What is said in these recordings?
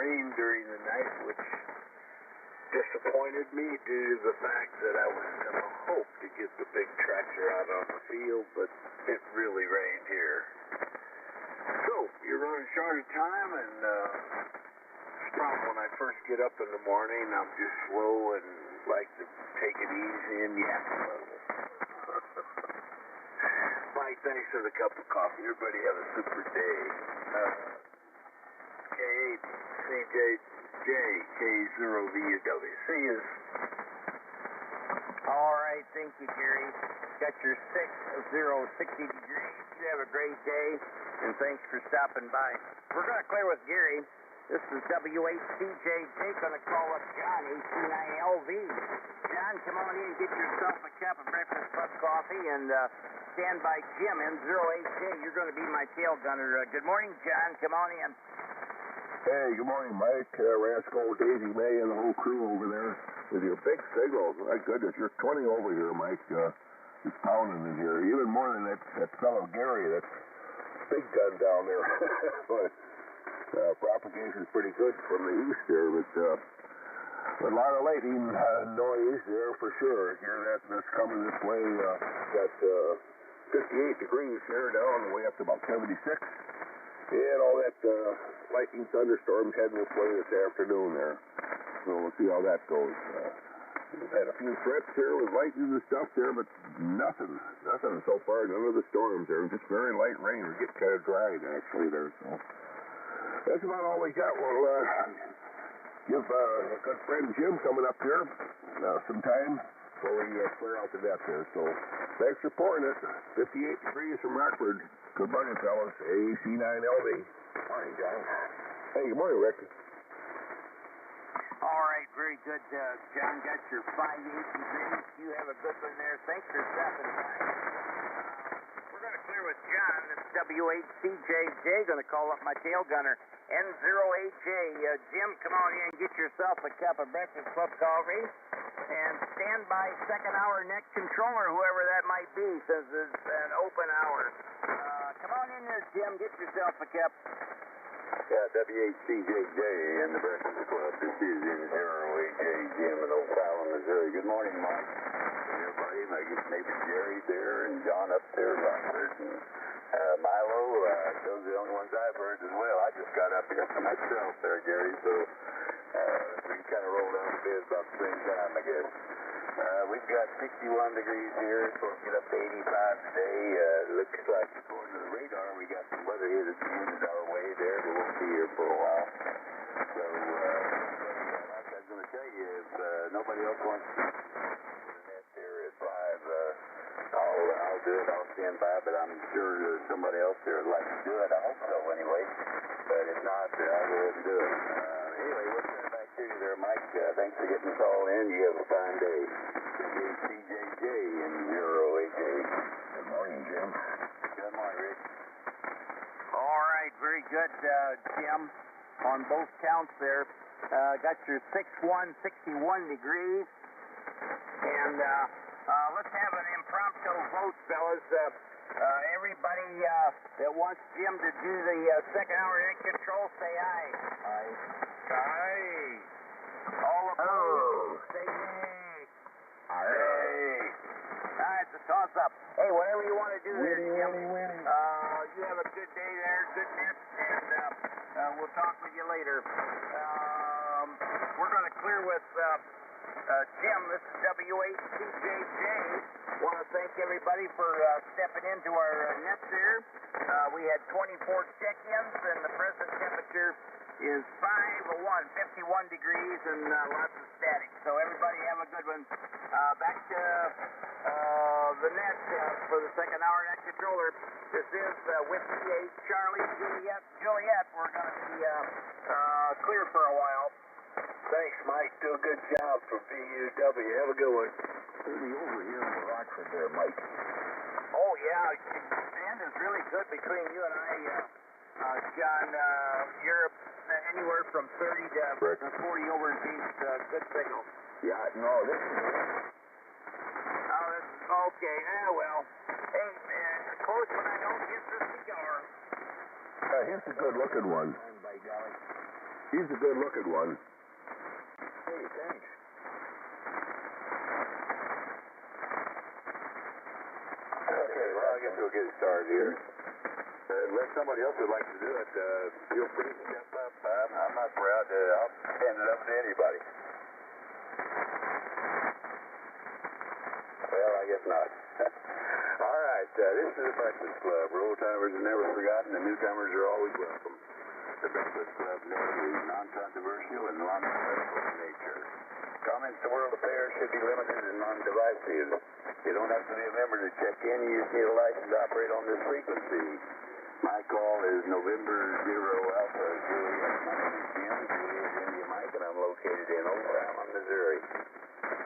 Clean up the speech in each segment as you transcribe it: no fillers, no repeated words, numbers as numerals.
rain during the night, which disappointed me due to the fact that I was going to hope to get the big tractor out on the field, but it really rained here. So, you're running short of time, and it's probably when I first get up in the morning, I'm just slow and like to take it easy and yap a little. Mike, thanks for the cup of coffee. Everybody have a super day. K8CJJ, K0VUW. See you. All right, thank you, Gary. Got your 60 degrees. You have a great day, and thanks for stopping by. We're going to clear with Gary. This is W8CJJ, going to call up John, AC9LV. John, come on in, get yourself a cup of breakfast plus coffee, and stand by Jim, N08J. You're going to be my tail gunner. Good morning, John. Come on in. Hey, good morning, Mike. Rascal, Daisy May, and the whole crew over there with your big signal. My goodness, you're 20 over here, Mike. It's pounding in here. Even more than that fellow Gary, that big gun down there. But propagation's pretty good from the east there, but a lot of lightning noise there for sure. Hear that's coming this way. Got 58 degrees here, down way up to about 76. And all that lightning thunderstorms heading this way this afternoon there. So we'll see how that goes. We've had a few threats here with lightning and stuff there, but nothing so far. None of the storms there. Just very light rain. We're getting kind of dry actually there. So that's about all we got. We'll give a good friend Jim coming up here some time before we clear out the net there. So thanks for pouring it. 58 degrees from Rockford. Good morning, fellas. AC9LV. Morning, John. Hey, good morning, Rick. All right, very good, John. Got your 58 degrees. You have a good one there. Thanks for stopping by. We're going to clear with John. This is W8CJJ. Going to call up my tail gunner, N08J. Jim, come on in. Get yourself a cup of breakfast plus coffee. And stand by second hour net controller, whoever that might be, says it's an open hour. Come on in there, Jim. Get yourself a cup. Yeah, W8CJJ and the Breakfast Club. This is N08J, Jim in O'Fallon, Missouri. Good morning, Mike. And everybody, my neighbor Jerry there, and John up there, Robert, and Milo. Those are the only ones I've heard as well. I just got up here for myself there, Gary, so we can kind of roll down the bed about the same time, I guess. We've got 61 degrees here, supposed to get up to 85 today. Looks like, according to the radar, we got some weather here that's headed our way there. We won't be here for a while. So, like I was going to tell you, if nobody else wants to the net there at 5, I'll do it. I'll stand by, but I'm sure somebody else there would like to do it. I hope so, anyway. But if not, I'll go ahead and do it. Anyway, we'll turn it back to you there, Mike. Thanks for getting the call in. You have a fine day. CJJ and 08J. Good morning, Jim. Good morning, Rick. All right, very good, Jim, on both counts there. Got your 61 degrees. And let's have an impromptu vote, fellas. Everybody that wants Jim to do the second hour net control, say aye. Aye. Aye. All opposed, say nay. Aye. All right, it's a toss-up. Hey, whatever you want to do there, Jim. Winnie. You have a good day there, good nip, and we'll talk with you later. We're going to clear with Jim. This is W8CJJ. Want to thank everybody for stepping into our net there. We had 24 check-ins, and the present temperature is 51 degrees, and lots of static. So everybody have a good one. Back to the net for the second hour net controller. This is with P8 Charlie Juliet. We're going to be clear for a while. Thanks, Mike. Do a good job for VUW. Have a good one. We'll be over here in the Rockford there, Mike. Oh, yeah. The band is really good between you and I, John. You're anywhere from 30 to 40 over in East. Good signal. Yeah, no, this is... Oh, that's okay. Well. Hey, close when I don't get the cigar. Here's a good-looking one. By golly. He's a good-looking one. Hey, thanks. Okay, well, I guess we'll get started here. Unless somebody else would like to do it, feel free to step up. I'm not proud to. I'll hand it up to anybody. Well, I guess not. All right, this is the Breakfast Club. Old-timers are never forgotten, and newcomers are always welcome. The Breakfast Club is non-controversial and non-political in nature. Comments to world affairs should be limited and non-divisive. You don't have to be a member to check in. You just need a license to operate on this frequency. My call is November 0 Alpha Juliet. My name is Jim. Juliet India Mike, and I'm located in Icom, Missouri.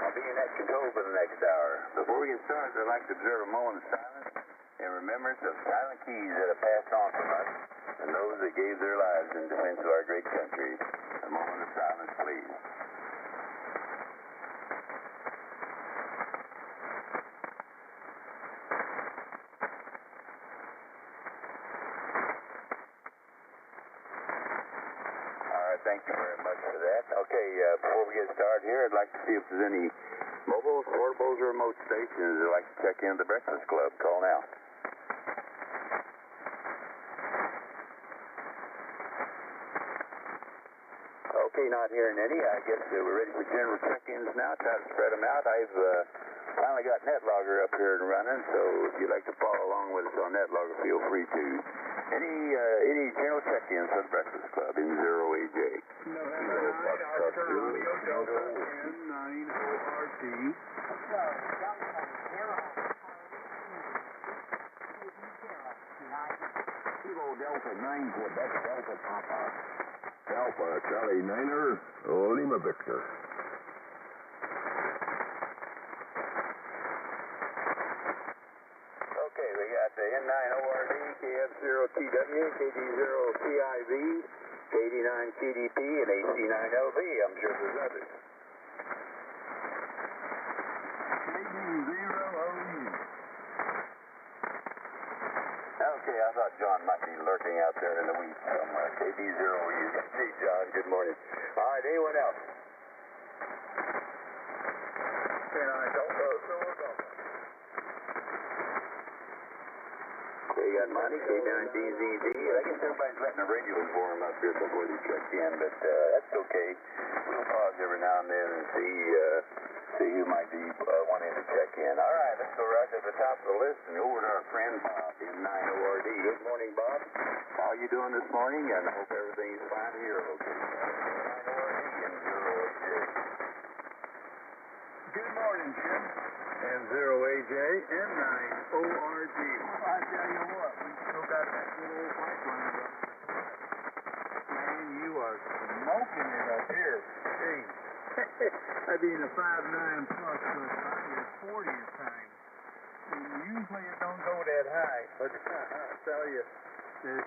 I'll be in that control for the next hour. Before we get started, I'd like to observe a moment of silence in remembrance of silent keys that have passed on from us and those that gave their lives in defense of our great country. A moment of silence, please. Thank you very much for that. Okay, before we get started here, I'd like to see if there's any mobiles, portables, or remote stations that'd like to check in the Breakfast Club. Call now. Okay, not hearing any. I guess we're ready for general check-ins now. Try to spread them out. I've finally got NetLogger up here and running, so if you'd like to follow along with us on NetLogger, feel free to. Any general check-ins for the Breakfast Club in 0AJ? November 9, Oscar Romeo Delta N9ORT. Kilo Delta 9 Quebec Delta Papa. Alpha Charlie Niner, Lima Victor. Okay, we got the N9ORD, KF0TW, KD0PIV, KD9KDP, and AC9LV. I'm sure there's others. KD0OE. Okay, I thought John might be lurking out there in the weeds somewhere. KD0E. Hey, John, good morning. All right, anyone else? And I don't know, so we're going. They got money, K9DZD. I guess everybody's letting the radios warm up here before they check in, but that's okay. We'll pause every now and then and see who might be wanting to check in. All right, let's go right to the top of the list and over to our friend Bob in 9ORD. Good morning, Bob. How are you doing this morning? And I hope everything's fine here. Okay. 9ORD and 0AJ. Good morning, Jim. And 0AJ and 9ORD. Well, I tell you what, we still got that good old pipeline running. Man, you are smoking it up here. Hey. I mean, a 5.9 plus was high 40 at times. And usually it don't go that high, but I tell you, and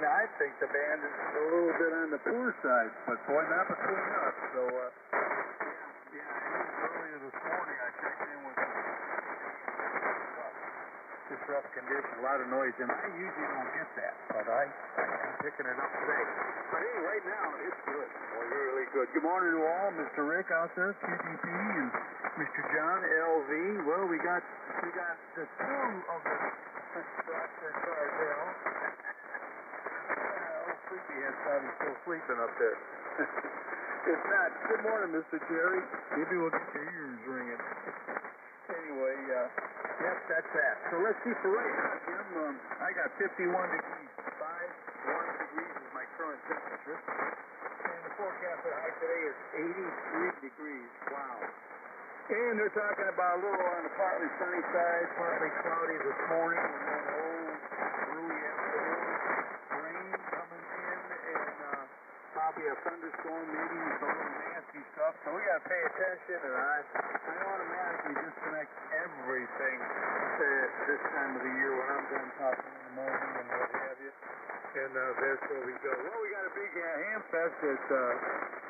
I think the band is a little bit on the poor side, but boy, not between us. So, yeah, earlier this morning I checked in with this rough condition, a lot of noise, and I usually don't get that, but I'm picking it up today. But anyway, right now, it's good. Boy, really good. Good morning to all. Mr. Rick out there, QDP, and Mr. John, LV. Well, we got the two of the Rockford cartel. Old sleepyhead probably still sleeping up there. If not, good morning, Mr. Jerry. Maybe we'll get your ears ringing. Anyway, yes, that's that. So let's see for right now, Jim. I got 51 degrees. 51 degrees is my current temperature. And the forecast for high today is 83 degrees. Wow. And they're talking about a little on the partly sunny side, partly cloudy this morning, and then early afternoon, rain coming in, and probably a thunderstorm, maybe some little nasty stuff. So we got to pay attention, and I automatically disconnect everything this time of the year when I'm done talking in the morning and what have you. And that's where we go. Well, we got a big ham fest at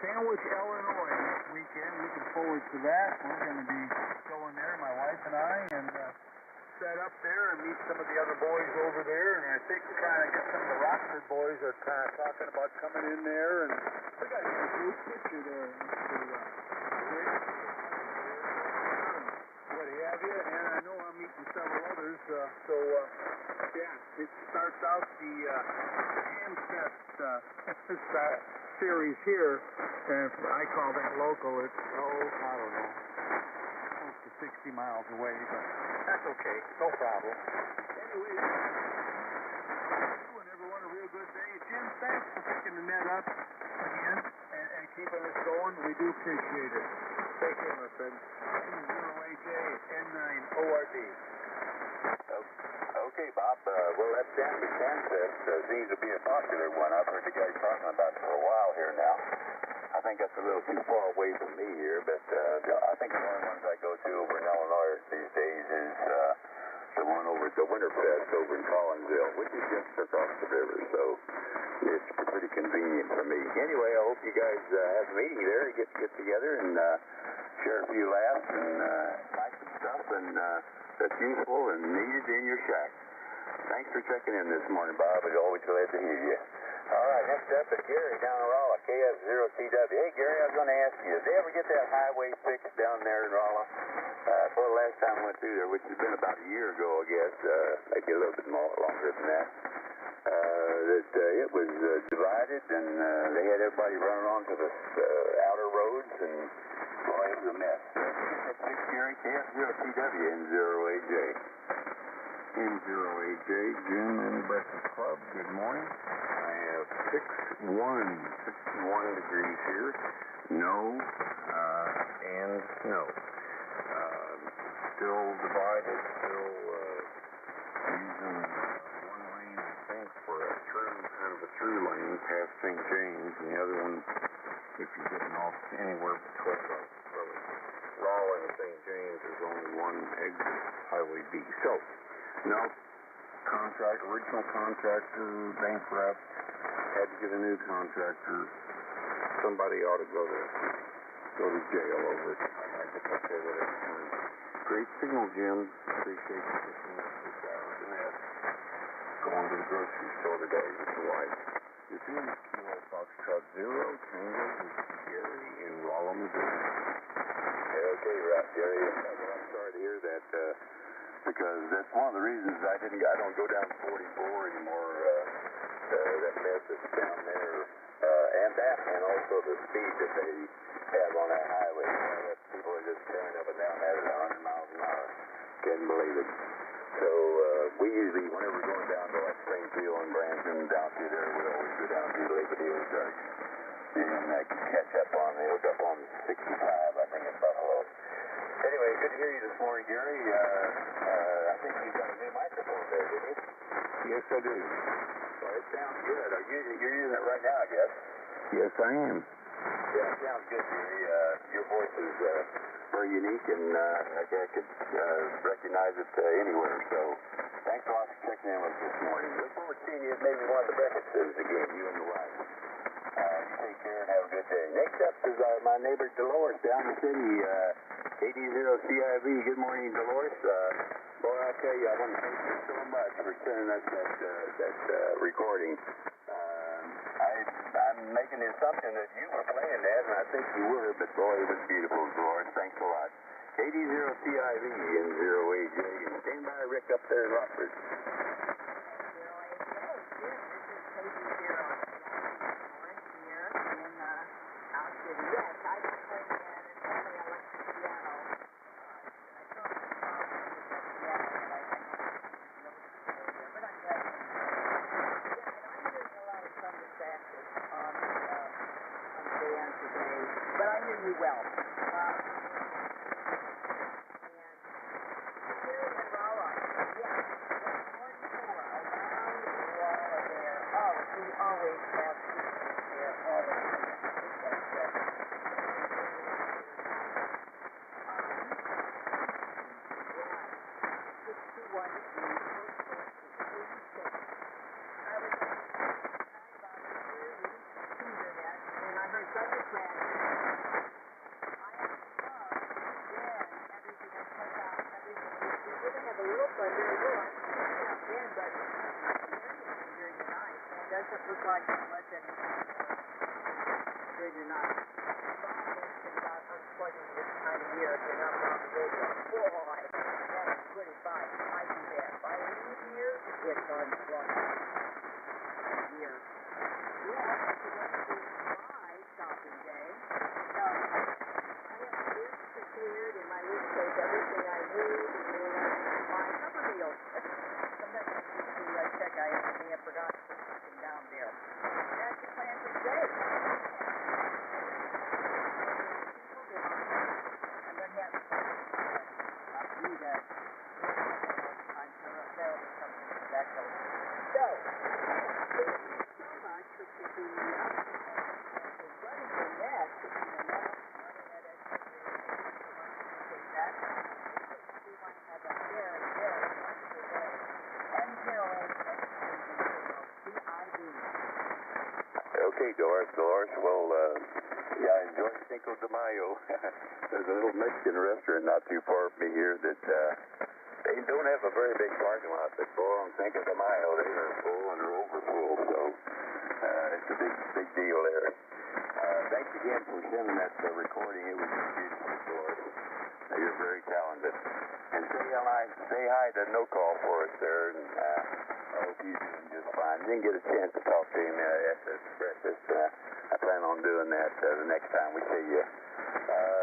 Sandwich, Illinois next weekend. Looking forward to that. We're going to be going there, my wife and I, and set up there and meet some of the other boys over there, and I think kind of get some of the Rockford boys are kind of talking about coming in there, and we got to get a group picture there, what have you, and I know I'm meeting several others, so yeah, it starts out the Jam Fest series here, and I call that local. It's, I don't know, close to 60 miles away, but that's okay, no problem. Anyway, and everyone a real good day. Jim, thanks for picking the net up again and keeping us going. We do appreciate it. Take care, my friend. 0AJ N9ORD. Okay, Bob. Well, that Jam Fest seems to be a popular one. I've heard the guys talking about it for a while here now. I think that's a little too far away from me here, but I think the only ones I go to over in Illinois these days is the one over at the Winterfest over in Collinsville, which is just across the river, so it's pretty convenient for me. Anyway, I hope you guys have a meeting there, get together and share a few laughs and buy some stuff and that's useful and needed in your shack. Thanks for checking in this morning, Bob. It's always glad to hear you. All right, next up is Gary down in Rolla, KF0CW. Hey, Gary, I was going to ask you, did they ever get that highway fixed down there in Rolla? For the last time I went through there, which has been about a year ago, I guess, maybe a little bit longer than that, it was divided and they had everybody running onto the outer roads and, boy, it was a mess. Get that fixed, Gary, KF0CW and 0AJ. M0AJ, Jim and Breakfast Club, good morning. I have 61 degrees here. No, and no. Still divided, still using one lane, I think, for a through lane past St. James, and the other one, if you're getting off anywhere between Rolla and St. James, there's only one exit, Highway B. So, no, original contractor, bankrupt, had to get a new contractor. Somebody ought to go to jail over it. I guess I say that every time. Great signal, Jim. Appreciate you picking up this hour and a half. Going to the grocery store today with the wife. This is Kilo Foxtrot 0, Tango, with Gary in Rolla, Missouri. Okay, right, Gary. I'm sorry to hear that. Because that's one of the reasons I don't go down 44 anymore. That mess that's down there, and also the speed that they have on that highway. People are just tearing up and down that at 100 miles an hour. Can't believe it. So we usually, whenever we're going down to like Springfield and Branson, down through there, we always go down through Labor Day Ozark and catch up on 65, I think, in Buffalo. Anyway, good to hear you this morning, Gary. I think you've got a new microphone there, didn't you? Yes, I do. Well, it sounds good. You're using it right now, I guess. Yes, I am. Yeah, it sounds good, Gary. Your voice is very unique, and I could recognize it anywhere. So thanks a lot for checking in with us this morning. Look forward to seeing you at maybe one of the breakfasts again, you and your wife. You take care and have a good day. Next up is my neighbor Dolores down in the city, KD0CIV. Good morning, Dolores. Boy, I'll tell you, I want to thank you so much for sending us that recording. I'm making the assumption that you were playing that, and I think you were, but boy, it was beautiful, Dolores. Thanks a lot. KD0CIV and 0AJ, and stand by Rick up there in Rockford. Well. going very good. I'm not bad, but during the night, it doesn't look like it was during the night. About unplugging this time of year if you're not on the radio. Boy, that's good advice. I do that. If I leave here, it's unplugged. Here. Yeah, I went to my shopping day. I have my list prepared and my list shows everything I need and my supper meals. Sometimes I need to check. I may have forgotten to put something down there. That's the plan for today. I'm going to have I'll do that. I'm sure there'll be something to that goes. So, so much for keeping me up. Running the net, running that extra that. We want to have a very, very wonderful day. And Carol, CID. Okay, Dolores. Well, yeah, enjoy Cinco de Mayo. There's a little Mexican restaurant not too far from me here that they don't have a very big parking lot, but boy, on Cinco de Mayo, they are full and are overfull, so it's a big deal there. Thanks again for sending that recording. It was beautiful, Dolores. You're very talented. And say hi to No Call for us there, and I hope he's doing just fine. Didn't get a chance to talk to him after breakfast. I plan on doing that the next time we see you.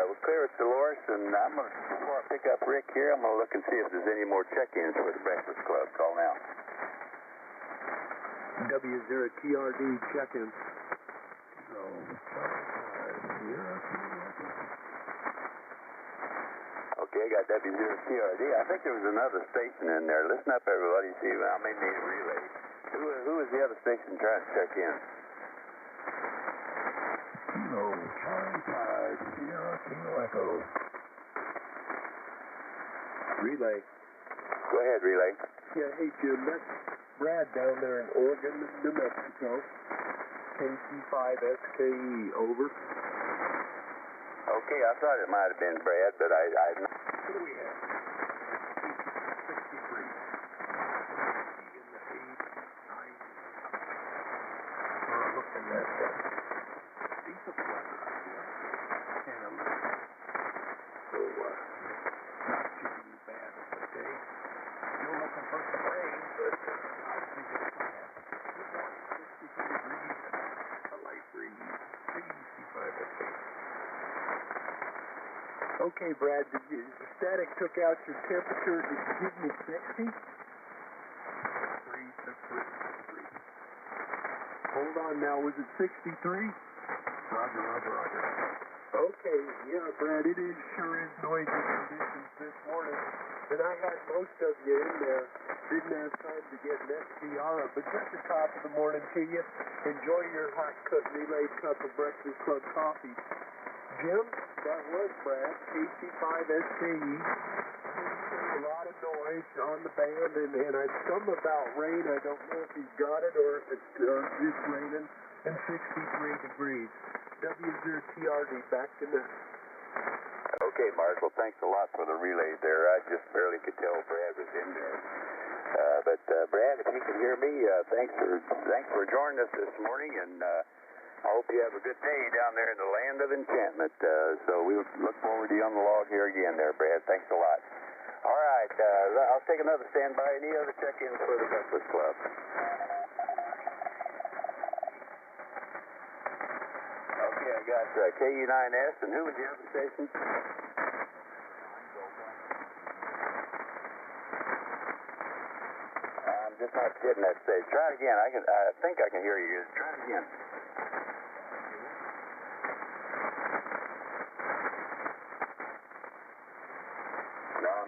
We're clear with Dolores, and before I pick up Rick here, I'm going to look and see if there's any more check-ins for the Breakfast Club. Call now. W0TRD check-in. Okay, I got W0TRD. I think there was another station in there. Listen up, everybody. See, I may need a relay. Who is the other station trying to check in? Kilo, Charlie 5, Sierra, Kilo Echo. Relay. Go ahead, relay. Yeah, hey, Jim, that's Brad down there in Oregon, New Mexico. KC5SKE, over. Okay, I thought it might have been Brad, but I What do we have? 63. In the 8, 9. We're looking at decent weather, I guess. And a little. So, not too bad of a day. Still looking for some rain, but I think it's going to happen. Good morning, 63 degrees and a light breeze. KC5SKE. Okay, Brad, the static took out your temperature. Did you give me 60? 3, 6, 3. Hold on now, was it 63? Roger. Okay, yeah, Brad, it sure is noisy conditions this morning. And I had most of you in there. Didn't have time to get an SDR up, but just the top of the morning to you. Enjoy your hot cut relayed cup of Breakfast Club coffee. Jim, that was Brad, KC5SKE. A lot of noise on the band, and some about rain. I don't know if he's got it or if it's just raining, and 63 degrees. W0TRD, back to net. Okay, Mark. Well, thanks a lot for the relay there. I just barely could tell Brad was in there. But Brad, if you can hear me, thanks for joining us this morning, and I hope you have a good day down there in the land of enchantment. So we look forward to you on the log here again there, Brad. Thanks a lot. All right, I'll take another standby. Any other check-ins for the Breakfast Club? Okay, I got KU9S, and who was the other station? I'm just not getting that stage. Try it again. I think I can hear you. Try it again.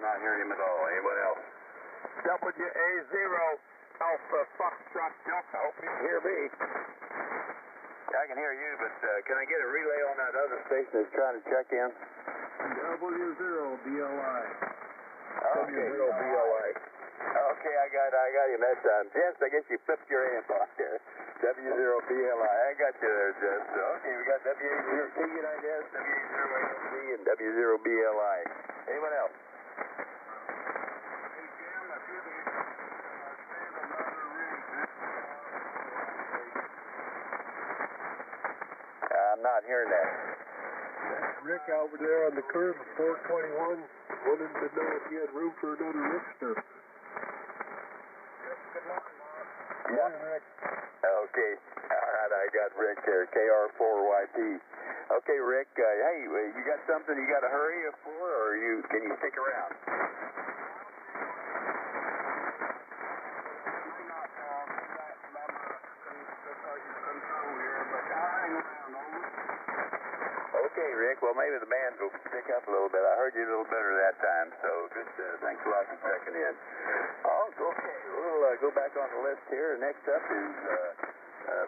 Not hearing him at all. Anyone else? WA0 Alpha Foxtrot Delta. Hope you can hear me. Yeah, I can hear you, but can I get a relay on that other station that's trying to check in? W0BLI. Okay. W0BLI. Okay, I got him that time. Jess, I guess you flipped your amp off there. W0BLI. I got you there, Jess. Okay, we got WA0TU9S, W0ALC, and W0BLI. Anyone else? Hey, Jim, if I'm not hearing that. Rick over there on the curb at 421 wanted to know if you had room for another Rickster. Good morning, Mark. Yeah. Rick. Okay. All right, I got Rick there, KR4YP. Okay, Rick, hey, you got something you got to hurry for, or can you stick around? Okay, Rick, well, maybe the bands will pick up a little bit. I heard you a little better that time, so good. Thanks a lot for checking in. Oh, okay, we'll go back on the list here. Next up is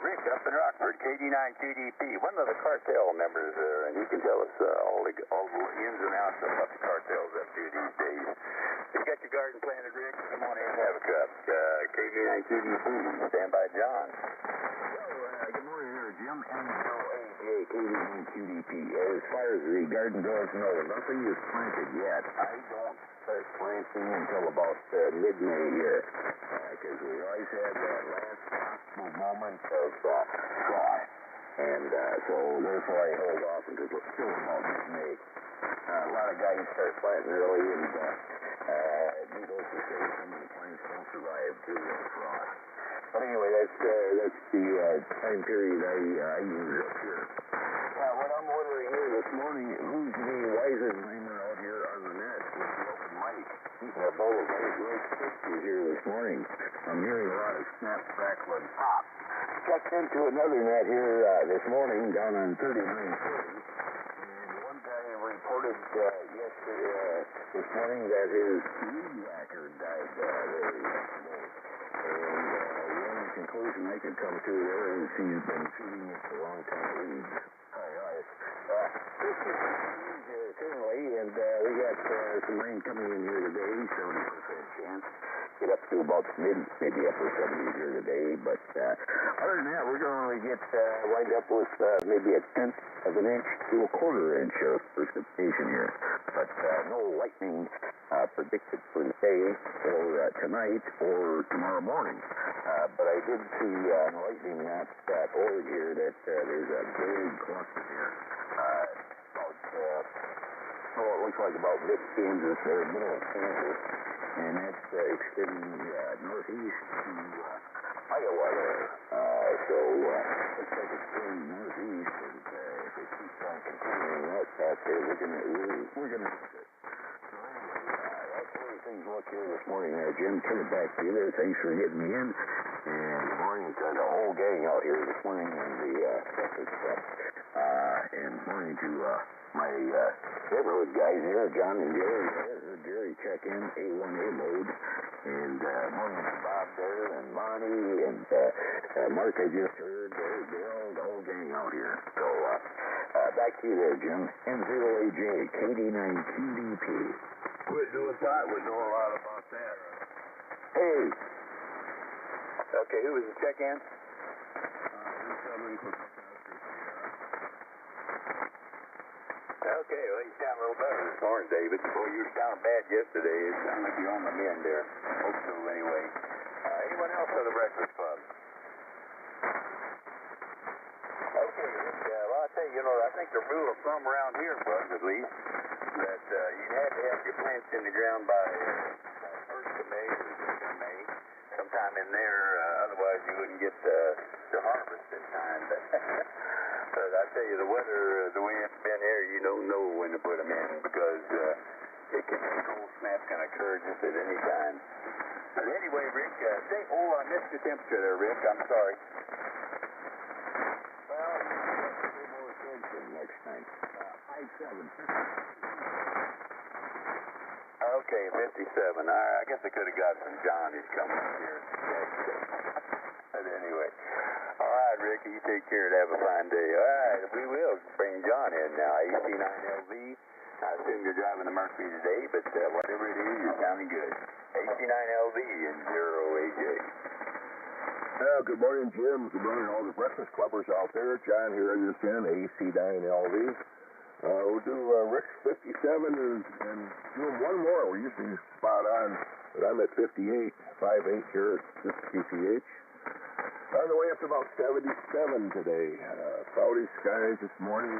Rick up in Rockford, KD9QDP, one of the cartel members there, and he can tell us all the ins and outs of what the cartel's up to these days. You got your garden planted, Rick? Come on in and have a cup. KD9QDP, stand by John. Good morning there, Jim. KD9QDP. As far as the garden goes, no, nothing is planted yet. I don't start planting until about mid-May here, because we always have that last possible moment of frost, and so therefore I hold off until it's still about mid-May. A lot of guys start planting early, and needless to say, some of the plants don't survive due to the frost. But anyway, that's the time period I use up here. What I'm wondering here this morning, who's the wiser timer out here on the net with the open mic? Keeping a bowl of Rice Krispies here this morning. I'm hearing a lot of snap, crackle, and pop. Checked into another net here this morning down on 3940. And one guy reported this morning that his weed whacker died there yesterday. And the only conclusion I could come to there is he's been feeding it for a long time weeds. This is currently, and we got some rain coming in here today, 70% chance. Get up to about maybe upper 70s here today, but other than that, we're going to get wind up with maybe 1/10 of an inch to 1/4 inch of precipitation here, but no lightning predicted for the day or tonight or tomorrow morning. But I did see lightning not over here that there's a big cluster here. It looks like about mid-Kansas or middle of Kansas, and that's extending northeast to Iowa there. So looks like it's going northeast, and if it keeps on continuing that path there, we're gonna miss it. So anyway, that's the way things look here this morning there, Jim. Turn it back to you there. Thanks for getting me in. And good morning to the whole gang out here this morning in the breakfast club. And morning to my neighborhood guys here, John and Jerry there. Jerry check in, A1A mode. And morning to Bob there, and Monty, and Mark I just heard, Dale, the whole gang out here. So back to you there, Jim. M0AJ, KD9QDP. Quit doing pot. We know a lot about that. Hey. Okay, who was the check-in? Okay, well, you sound a little better this morning, David. Boy, you were sounding bad yesterday. It sounded like you're on the mend there. Hope so, anyway. Anyone else for the Breakfast Club? Okay, well, I tell you, I think the rule of thumb around here was, at least, that you had to have your plants in the ground by 1st of May or 2nd of May. Sometime in there, otherwise you wouldn't get the harvest in time. But I tell you, the weather, the way it's been here, you don't know when to put them in because a cold snap can occur just at any time. But anyway, Rick, I missed the temperature there, Rick. I'm sorry. Well, pay more attention next time. 57. Okay, 57. I guess I could have got some John who's coming up here. But anyway. All right, Rick, you take care and have a fine day. All right, we will bring John in now. AC9LV. I assume you're driving the Mercury today, but whatever it is, you're sounding good. AC9LV and 0AJ. Good morning, Jim. Good morning, all the breakfast clubbers out there. John here in this end, AC9LV. We'll do Rick's 57 and do one more. We're usually spot on, but I'm at 58, 5'8" here at 50 PPH. On the way up to about 77 today. Cloudy skies this morning.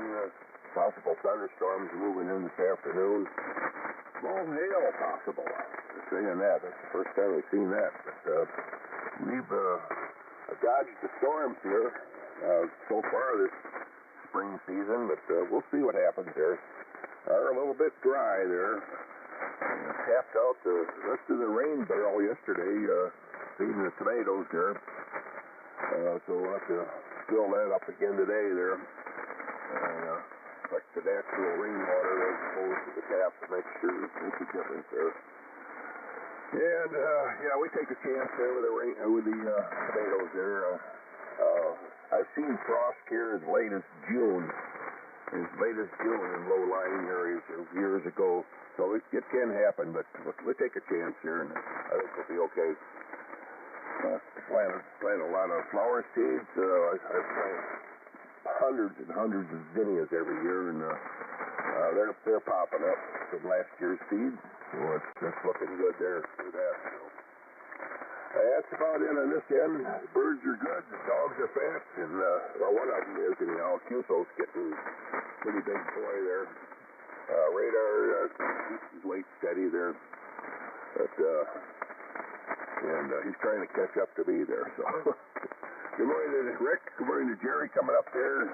Possible thunderstorms moving in this afternoon. Small hail possible. They're saying that. That's the first time we've seen that. But we've dodged the storms here so far this spring season. But we'll see what happens there. Are a little bit dry there. Tapped out the rest of the rain barrel yesterday. Feeding the tomatoes there. So we'll have to fill that up again today there. Collect the natural rainwater as opposed to the tap to make sure it makes a difference there. And we take a chance there with the tomatoes there. I've seen frost here as late as June. In low-lying areas years ago. So it can happen, but we'll take a chance here, and I think we'll be okay. Plant a lot of flower seeds. I plant hundreds and hundreds of zinnias every year, and they're popping up from last year's seeds. So it's looking good there for that. So that's about it on this end. The birds are good. The dogs are fat, and one of them is anyhow. Cuso's getting a pretty big boy there. Radar keeps his weight steady there, but he's trying to catch up to me there. So, good morning to Rick. Good morning to Jerry coming up there.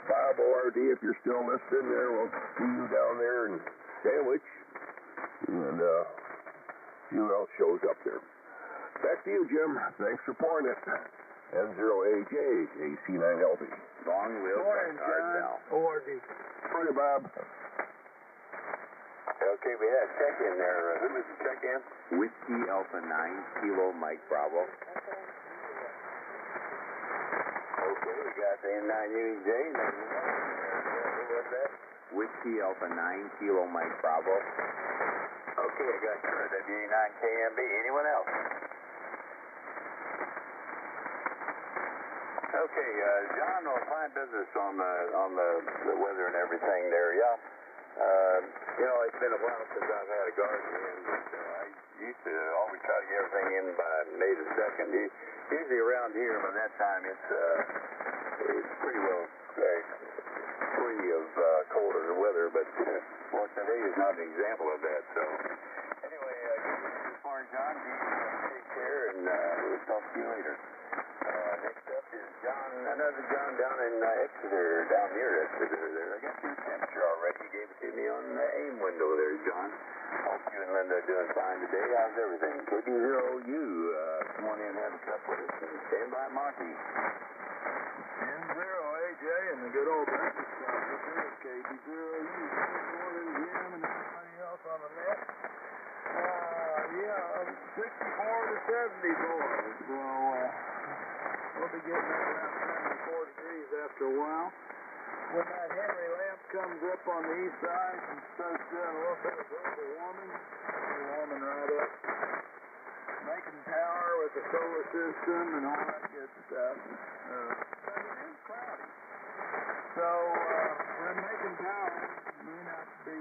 Bob ORD, if you're still listening there, we'll see you down there in Sandwich, and see who else shows up there. Back to you, Jim. Thanks for pouring it. N0AJ, AC9LB. Long wheel. Good morning, John. ORD. Morning, Bob. Okay, we had a check-in there. Who was the check-in? Whiskey Alpha 9, Kilo Mike Bravo. Okay, we got the N9UJ. Who was that? Whiskey Alpha 9, Kilo Mike Bravo. Okay, I got your WA9KMB. Anyone else? Okay, John will find business on the weather and everything there, yeah. It's been a while since I've had a garden in, but I used to always try to get everything in by May the 2nd. Usually around here by that time it's pretty well free of colder weather, but today is not an example of that. So anyway, good news this morning, John. Take care, and we'll talk to you later. Next up is another John down in Exeter, down near Exeter there. I got your temperature already. You gave it to me on the AIM window there, John. Hope you and Linda are doing fine today. How's everything? KB0U, come on in and have a cup with us, and stand by Monty. N0AJ and the good old breakfast club. This is KB0U. Good morning, Jim, and everybody else on the net. 64 to 74. So, we'll be getting up around 74 degrees after a while. When that Henry lamp comes up on the east side and starts doing a little bit of global warming, warming right up. Making power with the solar system and all that good stuff. But it is cloudy. So, when making power, it may not be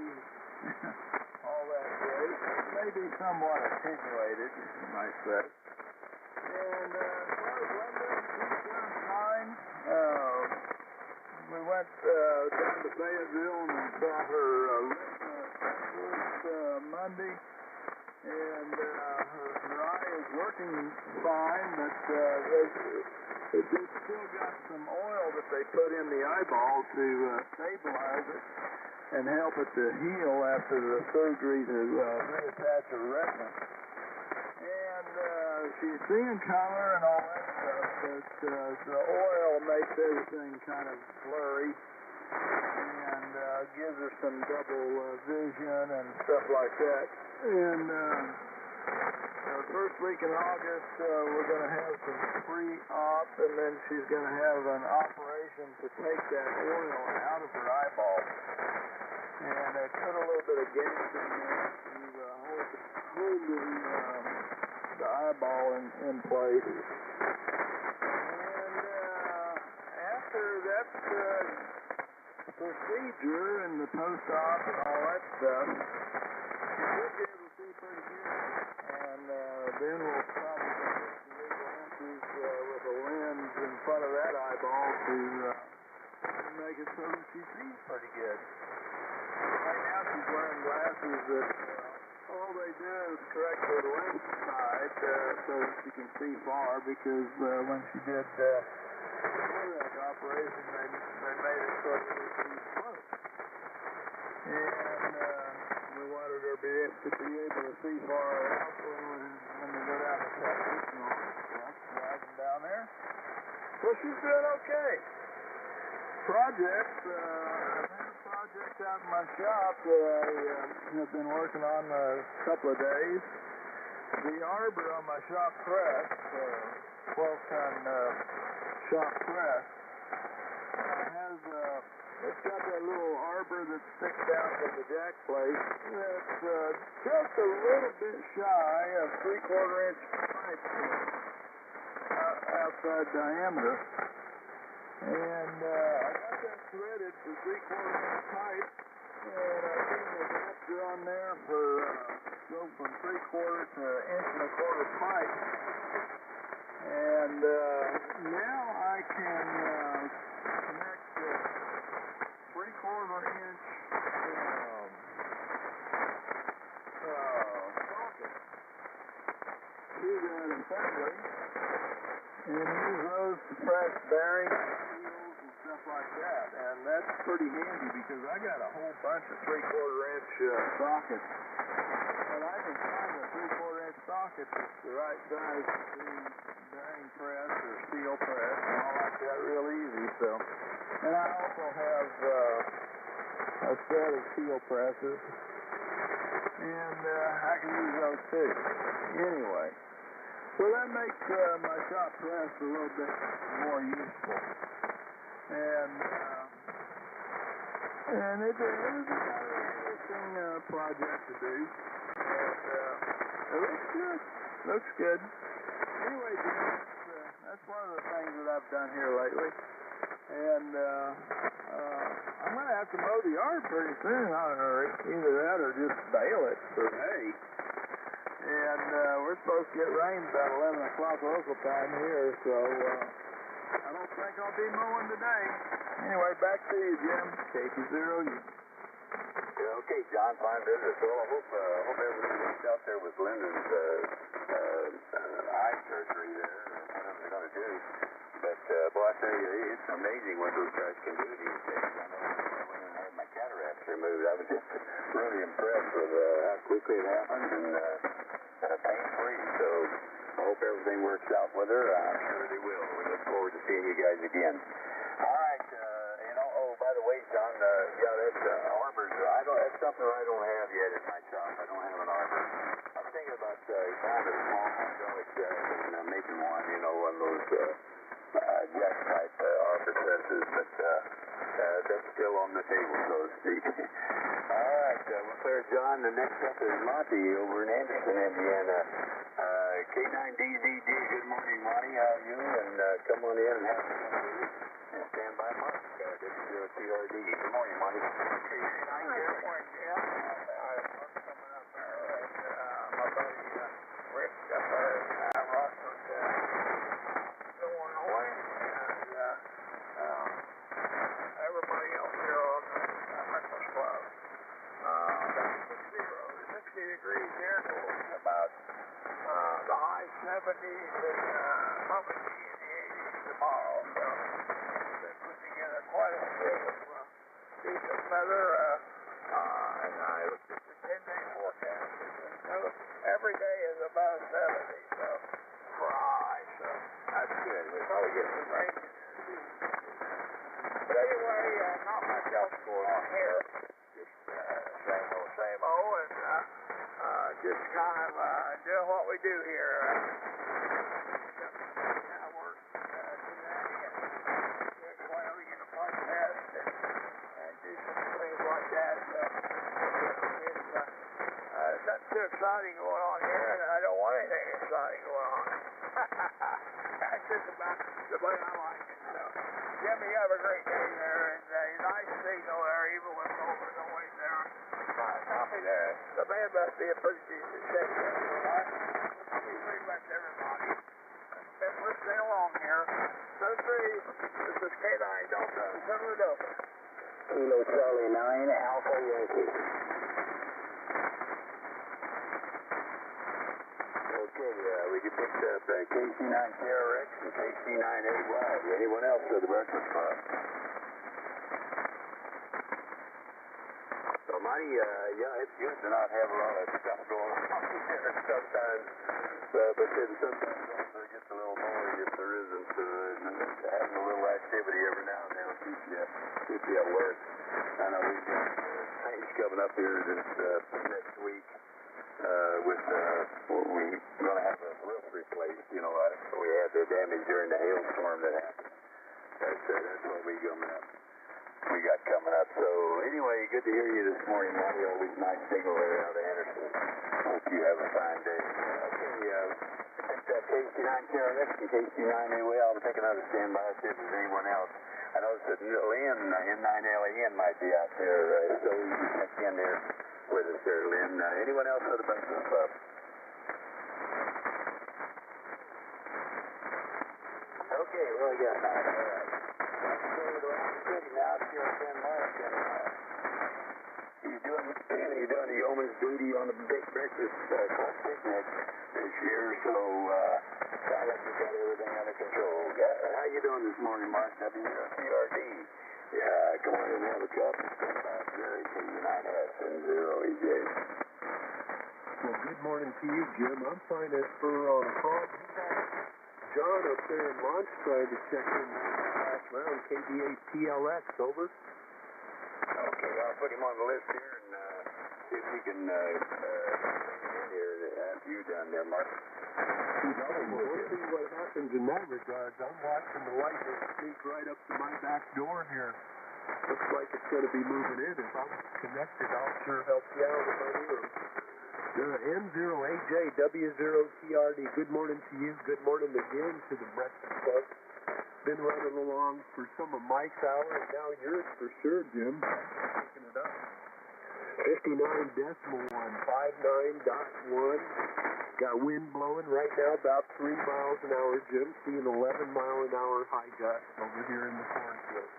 all that great. It may be somewhat attenuated, you might say. And as far as Linda, she's doing fine. We went down to Fayetteville and saw her Monday. And her eye is working fine, but they've still got some oil that they put in the eyeball to stabilize it and help it to heal after the surgery to reattach her retina. And she's seeing color and all that stuff, but the oil makes everything kind of blurry and gives her some double vision and stuff like that. And first week in August, we're going to have some pre-op, and then she's going to have an operation to take that oil out of her eyeball. And put a little bit of gas in there to hold the eyeball in place. And after that procedure and the post-op and all that stuff, we'll be able to see pretty good. And then we'll probably get the legal entries with a to make it so that she sees pretty good. Right now she's wearing glasses that all they do is correct her left side so that she can see far, because when she did cataract operation, they made it so that she sees close. And we wanted her to be able to see far out when they go down the Texas and all that stuff, driving down there. So she's doing okay. Projects, I've had a project out in my shop that I have been working on a couple of days. The arbor on my shop press, 12-ton shop press, it's got that little arbor that sticks down from the jack plate. It's just a little bit shy of 3/4-inch pipe outside diameter. And I got that threaded for 3/4-inch pipe, and I put an adapter on there for go from 3/4 to 1.25-inch pipe. And now I can connect 3/4-inch socket to that assembly, and use those to press bearings, seals, and stuff like that. And that's pretty handy because I got a whole bunch of 3/4-inch sockets. And I can find a 3/4-inch socket that's the right size to do bearing press or steel press and all like that real easy. So, and I also have a set of steel presses, and I can use those too. Anyway. So that makes my shop press a little bit more useful, and it's a kind of interesting project to do, and it looks good. Looks good. Anyway, that's one of the things that I've done here lately, and I'm going to have to mow the yard pretty soon. Either that or just bale it for hay. And we're supposed to get rain about 11 o'clock local time here, so I don't think I'll be mowing today. Anyway, back to you, Jim. KP0U. Yeah, okay, John, fine business. Well, I hope everything works out there with Lyndon's eye surgery there, or whatever they're going to do. But, boy, I tell you, it's amazing what those guys can do these days. I know when I went and had my cataracts removed, I was just really impressed with how quickly it happened and pain-free. So I hope everything works out with her. I'm sure they will. We look forward to seeing you guys again. All right, by the way, John, that's arbors. That's something I don't have yet in my shop. I don't have an arbor. I was thinking about kind of a small hydraulic and making one, one of those jack-type arbor presses, but that's still on the table, so to speak. All right, well, Claire, John, the next up is Monty over in Anderson, Indiana. K9DZG, good morning, Monty. How are you? And come on in and have some fun. And stand by Mark, WCRD. Good morning, Monty. Good morning, Jim. I'm coming up there, and my buddy Rick up there in Rockford, Illinois, and everybody else here on the Breakfast Club. About 60 degrees here, about the high 70s, and probably be in the 80s tomorrow. So they put together quite a bit of decent weather, and I looked at the 10-day forecast, and every day is about 70, so dry, so that's good. We'll probably get some rain. But anyway, not much else going on here. Just same old, and just kind of doing what we do here. Kind of work today, and while we get a podcast and do some things like that. There's nothing too exciting going on here, and I don't want anything exciting going on. That's just about the way I like it. So, Jimmy, you have a great day there, and a nice signal there, even with over the way there. Copy there. The band must be in pretty decent shape there. Pretty much everybody. let's stay along here. Let's see. This is K9 Delta and Philadelphia. Kilo Charlie 9, Alpha Yankee. Okay, we just picked up KC9KRX and KC9AY. Anyone else for the breakfast club? Well, Marty, yeah, it's good to not have a lot of stuff going on here sometimes. But then sometimes also it gets a little boring if there isn't. Having a little activity every now and then will keep you at work. I know we've got things coming up here this next week. We're going to have a roof replaced. You know, we had the damage during the hailstorm that happened. That's what we got coming up. So anyway, good to hear you this morning, Marty. Always nice signal there out of Anderson. Hope you have a fine day. Okay, picked up KC9KRX and KC9AY. I'll take another standby see if there's anyone else. I noticed that Lynn, N9LAN might be out there, so you can check in there with us there, Lynn. Anyone else for the breakfast club? Okay, well, yeah, all right. Let's go to the Round City now. It's your friend Mark, and you're doing the yeoman's duty on the big breakfast club picnic this year, so sounds like you've got everything under control. How you doing this morning, Mark? WTRD. Yeah, come on in and have a cup. Jerry, K9S and 0EJ. Well, good morning to you, Jim. I'm fine as per on a call. John up there in launch trying to check in last round. KD8 TLX, over. Okay, I'll put him on the list here and see if he can in here after you done there, Mark. We'll see what happens in that regard. I'm watching the lightning sneak right up to my back door here. Looks like it's going to be moving in. If I'm connected, I'll sure help you out if I hear him. N0AJW0TRD, good morning to you. Good morning again to the Breakfast Club. Been running along for some of Mike's hour, and now yours for sure, Jim. Picking it up. 59.1, 59.1. Got wind blowing right now about 3 miles an hour, Jim. Seeing 11-mile-an-hour high gusts over here in the cornfield.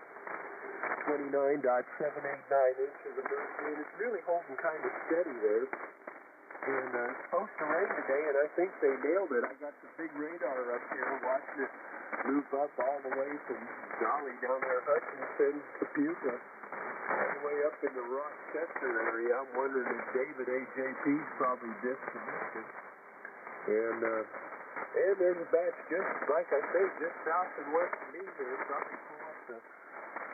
29.789 inches of mercury, and it's really holding kind of steady there. And it's supposed to rain today, and I think they nailed it. I got the big radar up here watching it move up all the way from Jolly down there, Hutchinson, Topeka, all the way up in the Rochester area. I'm wondering if David AJP's probably disconnected. And there's a batch just, like I say, just south and west of me here. Probably pull up the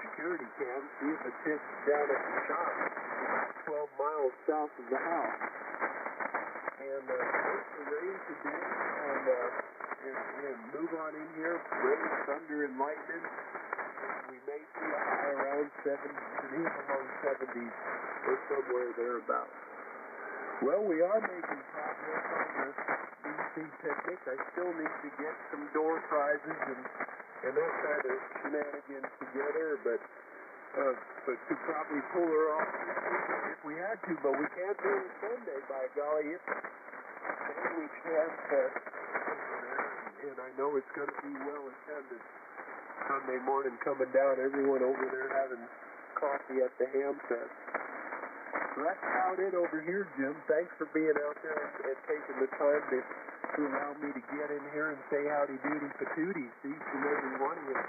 security cam, see if it's hit down at the shop, about 12 miles south of the house. And supposed to rain today, and move on in here, rain, thunder, and lightning. We may see a high around 70, even among 70s, or somewhere thereabouts. Well, we are making progress on the DC picnic. I still need to get some door prizes and that kind of shenanigans together, but to probably pull her off if we had to, but we can't do it Sunday, by golly. It's Sandwich Ham Fest over there, and I know it's going to be well attended. Sunday morning coming down, everyone over there having coffee at the Ham Fest. So that's about it over here, Jim. Thanks for being out there and taking the time to allow me to get in here and say howdy doody patootie to each and every one of you.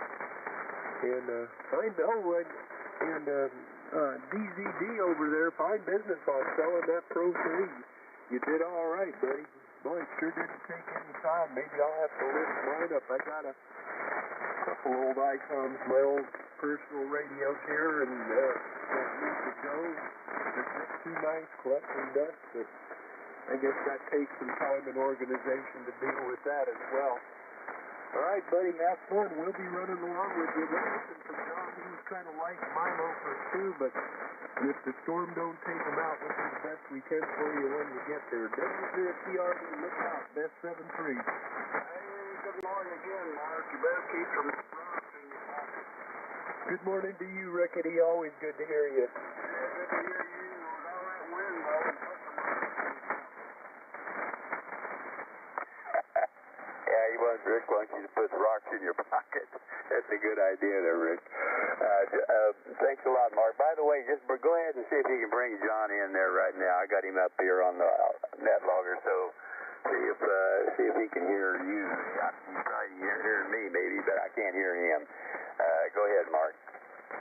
And I know, and DZD over there, fine business on selling that Pro 3. You did all right, buddy. Boy, it sure didn't take any time. Maybe I'll have to lift mine up. I got a couple old Icoms, my old personal radios here, and that need to go. They're just too nice collecting dust, but I guess that takes some time and organization to deal with that as well. All right, buddy, have fun. We'll be running along with you. We're looking for John. He was kind of like Milo for two, but if the storm don't take him out, we'll do the best we can for you when you get there. WTRD, look out. Best 7-3. Hey, good morning again, Mark. You better keep some rocks in your pocket. Good morning to you, Rickety. Always good to hear you. Yeah, good to hear you. With all that wind blowing, put some rocks in your pocket. Yeah, he was Rick wants you to put rocks in your pocket. That's a good idea there, Rick. Thanks a lot, Mark. By the way, just go ahead and see if you can bring John in there right now. I got him up here on the net logger, so see if he can hear you. He's probably hearing me, maybe, but I can't hear him. Go ahead, Mark.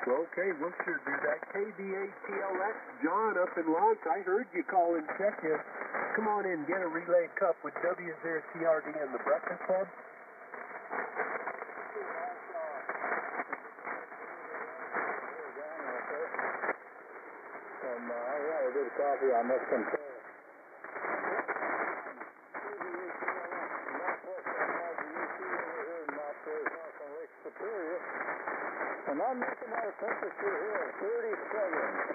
Well, okay, we'll sure do that. KBA-TLX, John up in launch. I heard you call and check in. Come on in, get a relay cup with W0TRD and the Breakfast Club. A good coffee on this control. And I'm making our temperature here at 37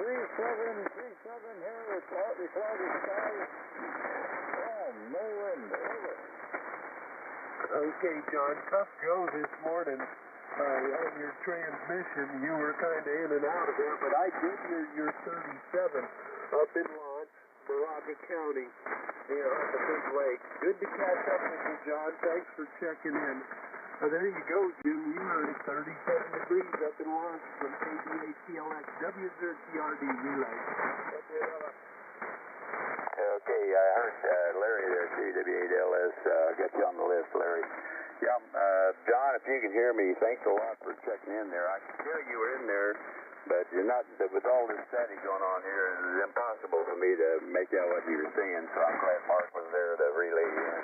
here with partly cloudy skies. Oh, no wind. Over. Okay, John, tough go this morning. On your transmission, you were kind of in and out of there, but I did hear your 37 up in Lawrence, Moraga County, on the Big Lake. Good to catch up with you, John. Thanks for checking in. There you go, Jim. You were at 37 degrees up in Lawrence from KBA-TLX W0TRD relay. Okay, I heard Larry there, CW8LS. Got you on the list, Larry. Yeah, John, if you can hear me, thanks a lot for checking in there. I could tell you were in there, but you're not. With all this static going on here, it's impossible for me to make out what you were saying, so I'm glad Mark was there to relay in.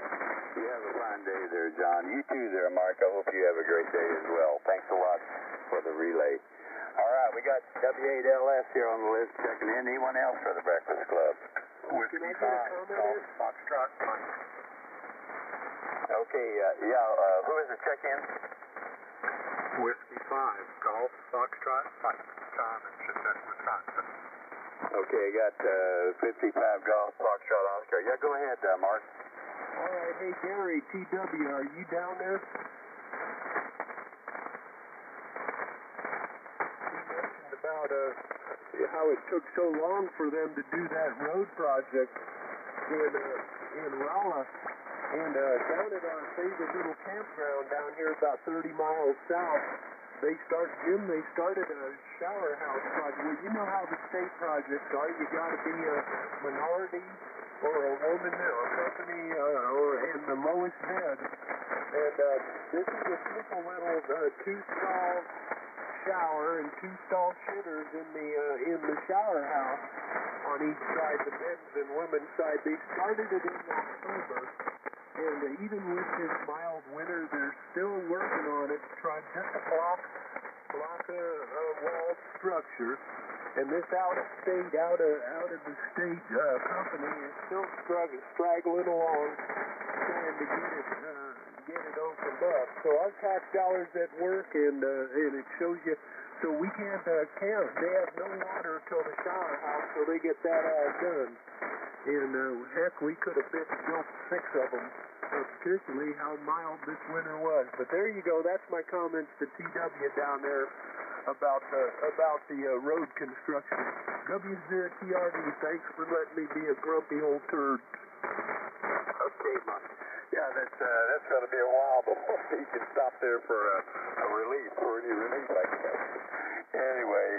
You have a fine day there, John. You too there, Mark. I hope you have a great day as well. Thanks a lot for the relay. All right, we got W8LS here on the list checking in. Anyone else for the Breakfast Club? Can I get a comment? Foxtrot, Mike. Okay, who is the check-in? Whiskey 5, Golf, Foxtrot, Mike. Tom in Chetek, Wisconsin. Okay, I got 55 Golf, Foxtrot, Oscar. Yeah, go ahead, Mark. All right, hey, Gary, TW, are you down there? He mentioned about how it took so long for them to do that road project in Rolla. And down at our favorite little campground down here about 30 miles south, they started a shower house project. Well, you know how the state projects are. You got to be a minority or a woman or a company or in the lowest bid. And this is a simple little two-stall shower and two-stall shitters in the shower house on each side, the men's and women's side. They started it in October. And even with this mild winter, they're still working on it, trying just to block a wall structure. And this out of the state company is still straggling along, trying to get it opened up. So our tax dollars at work, and it shows you. So we can't count. They have no water till the shower house, so they get that all done. And heck, we could have built 6 of them, particularly how mild this winter was. But there you go. That's my comments to TW down there about the road construction. W0TRD, thanks for letting me be a grumpy old turd. Okay, Mike. Yeah, that's going to be a while before you can stop there for a relief, for any relief, I guess. Anyway,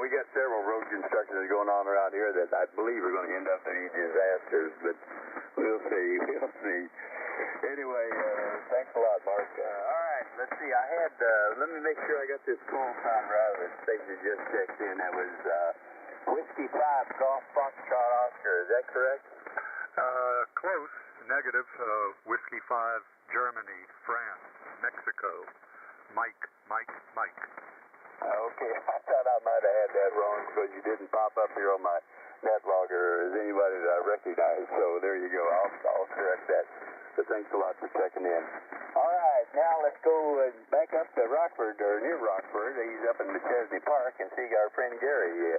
we got several road constructions going on around here that I believe are going to end up in disasters, but we'll see. Anyway, thanks a lot, Mark. All right, let's see. Let me make sure I got this call time right. The station just checked in. That was Whiskey 5, Golf, Foxtrot, Oscar. Is that correct? Close. Negative. Whiskey 5, Germany, France, Mexico. Mike. Okay, I thought I might have had that wrong because you didn't pop up here on my net logger as anybody that I recognize. So there you go. I'll correct that. But thanks a lot for checking in. All right, now let's go back up to Rockford, or near Rockford. He's up in McChesney Park, and see our friend Gary.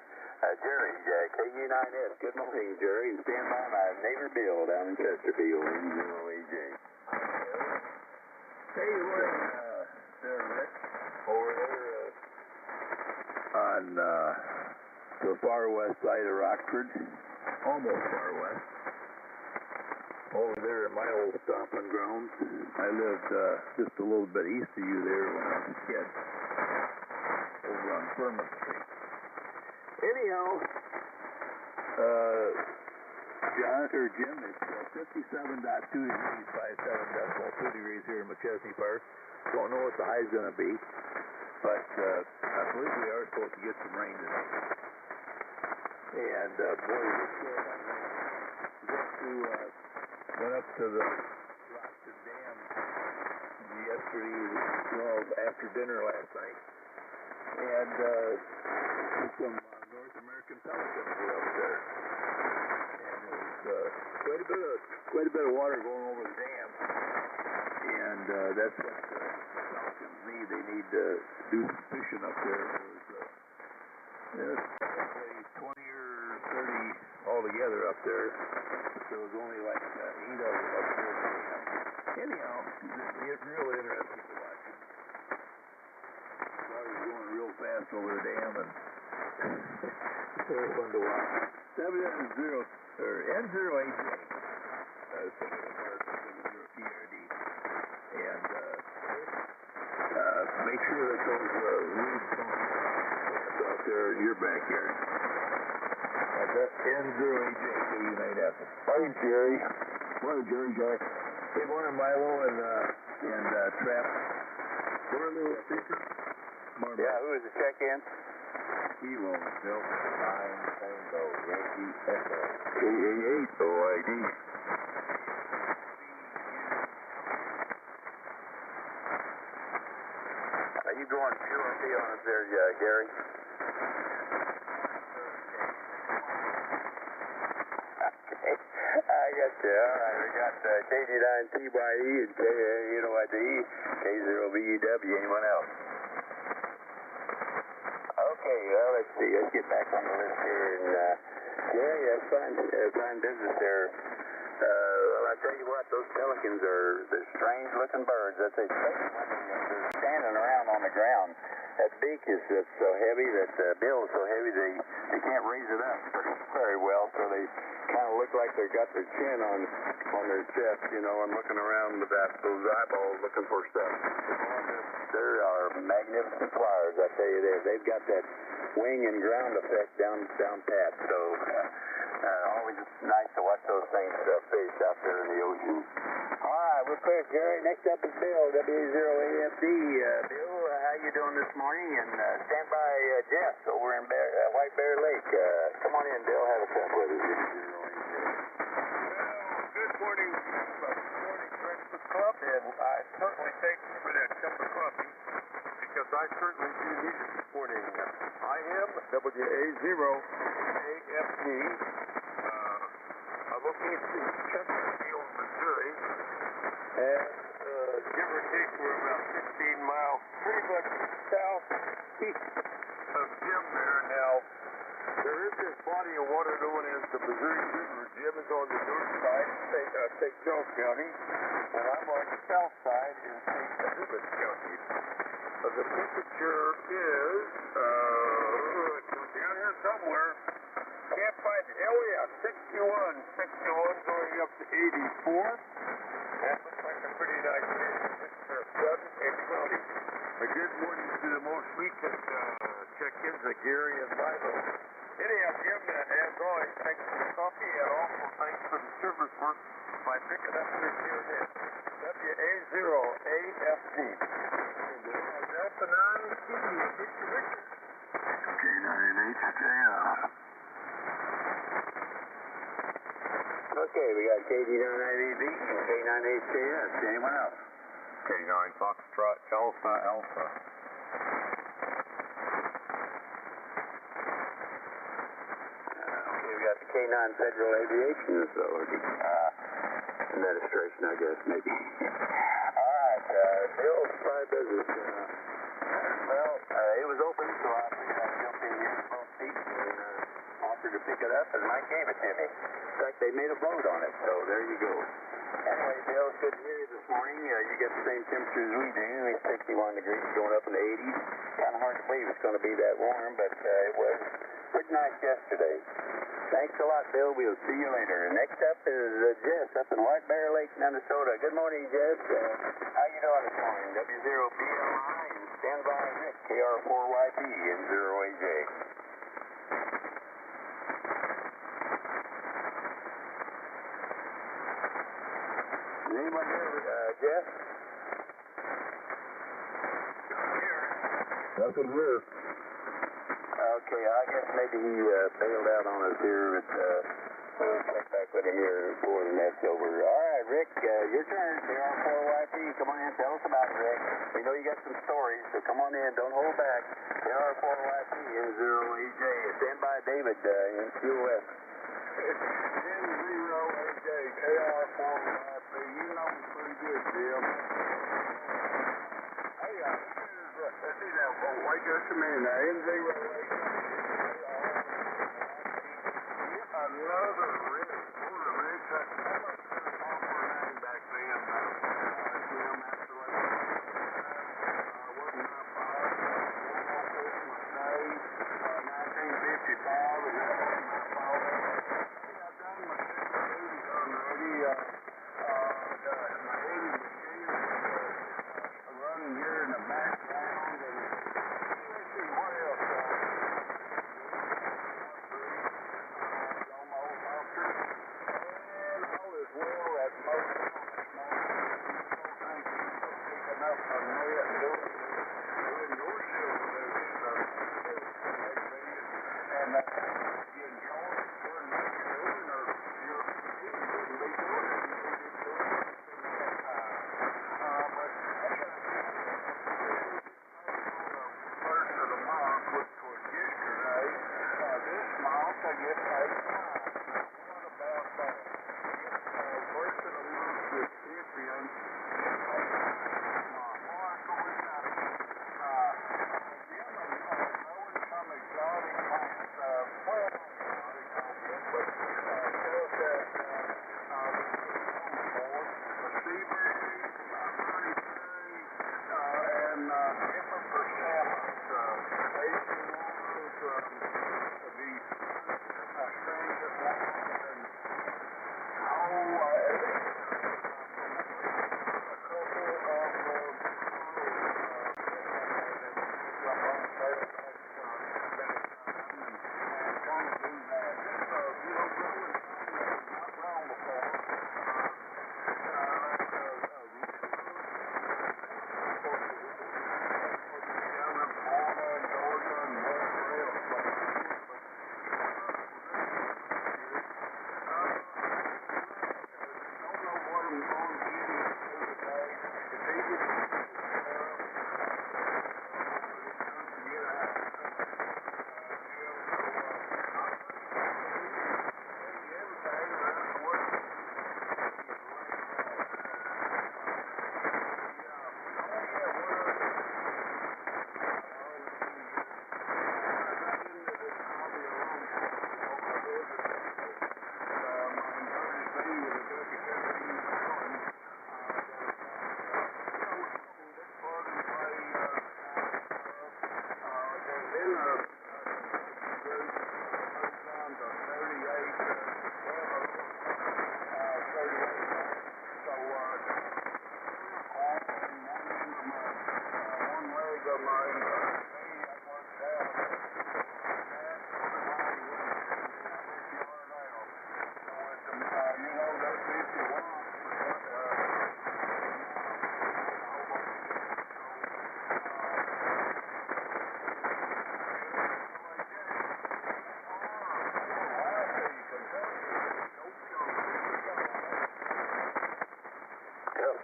Jerry, KU9S. Good morning, Jerry. And stand by my neighbor Bill down in Chesterfield, NUOAJ. Hey, what there, Rick? Over there on the far west side of Rockford, almost far west. over there in my old stomping grounds. I lived just a little bit east of you there when I was a kid, over on Furman Street. Anyhow, Jim, it's 57.2 degrees, 57.2 degrees here in McChesney Park. Don't know what the high's going to be, but I believe we are supposed to get some rain today. And boy, went up to the Rockton Dam yesterday, well, after dinner last night, and some North American pelicans were up there, and there was quite a bit of water going over the dam, and that's what the pelicans need. They need to do some fishing up there. There's probably 20 or 30 altogether up there. There was only like 8 of them up there. Anyhow, it's real interesting to watch it. The water's going real fast over the dam, and it's very fun to watch. N0AJ. I was thinking of Mark, PRD. And make sure that those weeds don't out there in your backyard. That's N0AJ, so you might have it. Morning, Jerry. Morning, Jerry Jack. Hey, morning, Milo and Trap. Morning, little speaker. Morning. Yeah, who is the check-in? Kilo Delta 9 Tango Yankee Echo. KA8 OID. Are you going QRP on us there, Gary? I got you. All right, we got KD9TYE and K8OID, K0VEW. Anyone else? Okay, well, let's see. Let's get back on the list here. And, yeah, fine business there. Well, I tell you what, those pelicans they're strange-looking birds. That's especially when they're standing around on the ground. That beak is so heavy, that bill is so heavy they can't raise it up very well, so they kind of look like they got their chin on their chest, and looking around with those eyeballs looking for stuff. There are magnificent flyers, I tell you there. They've got that wing and ground effect down pat, so always nice to watch those things fish out there in the ocean. All right, we're clear, Jerry. Next up is Bill, WA0AFD. Bill, how you doing this morning? And stand by Jess over in White Bear Lake. Come on in, Bill. Have a chat with us. Good morning, Breakfast Club, and I certainly thank you for that cup of coffee, because I certainly do need it this morning. I am WA0AFD. I'm located in Chesterfield, Missouri, and give or take, we're about 15 miles pretty much southeast of Jim there. Now, there is this body of water known as the Missouri River. Jim is on the north side in St. Charles County, and I'm on the south side in St. Louis County. The temperature is down here somewhere. Can't find it. Oh, yeah, 61 going up to 84. That looks like a pretty nice day for sun and cloudy. A good morning to the most recent check-ins of Gary and Milo. Anyhow, Jim, as always, thanks for the coffee, and also thanks for the service work by picking up your unit. WA0AFD. Delta 9, Victor Victor. K9HJR. Okay, we got KD9IVB and K9HJS. Anyone else? K9 Foxtrot Alpha Alpha. Okay, we got the K9 Federal Aviation Authority. Administration, I guess, maybe. All right, Bill, supply business. Well, it was open, so I figured I'd jump in here in both seats and offered to pick it up, and Mike gave it to me. In fact, they made a vote on it, so there you go. Anyway, Bill, it's good to hear you this morning. You get the same temperatures we do. It's 61 degrees going up in the 80s. Kind of hard to believe it's going to be that warm, but it was Pretty nice yesterday. Thanks a lot, Bill. We'll see you later. Next up is Jess up in White Bear Lake, Minnesota. Good morning, Jess. How you doing this morning? W0BLI and stand by Rick, KR4YB and 0AJ. Is anyone there, Jess? Nothing here. Okay, I guess maybe he bailed out on us here, but we'll check back with him here before the net's over. All right, Rick, your turn. KR4YP, come on in, tell us about it, Rick. We know you got some stories, so come on in, don't hold back. KR4YP and 0AJ. Stand by David in QOS. N0AJ, KR4YP. You know me pretty good, Jim. Hey, let's see that. Oh, wait just a minute now. N0AJ. Another Rick. What a Rick. That must have been a proper name back then. Jim, absolutely. Wasn't my fault. Christmas Day, 1955, and that wasn't my fault. Hey, I've done my civic duties already. My heavy machine is running here in the background, and let's see what else.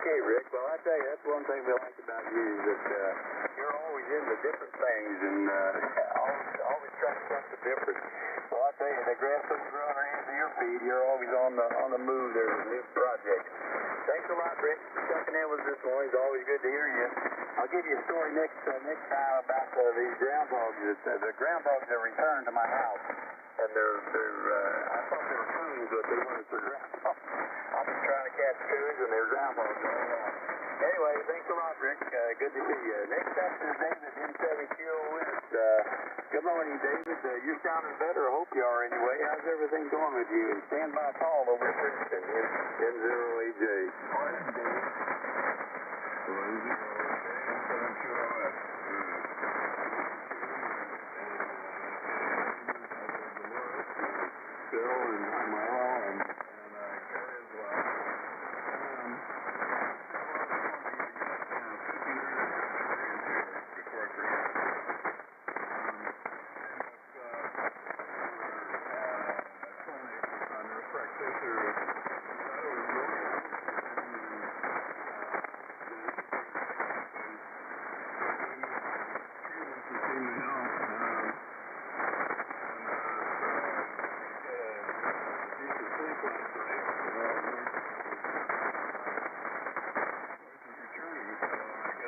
Okay, Rick. Well, I tell you, that's one thing we like about you is that you're always into different things and always trying something different. Well, I tell you, the grass don't grow on the ends of your feet. You're always on the move. There's a new project. Thanks a lot, Rick, for checking in with us this morning. It's always good to hear you. I'll give you a story next time about these groundhogs. The groundhogs that returned to my house, and I thought they were coons, but they weren't. They're groundhogs. I've been trying to catch coons, and they're groundhogs all along. Anyway, thanks a lot, Rick. Good to see you. Next up is David in 7 QOS. Good morning. morning, David. You're sounding better. I hope you are anyway. How's everything going with you? And stand by Paul over at Princeton, N0AJ. Morning, Dave. Bill and Marlo and Gary as well. Before I forget. And nurse practitioner.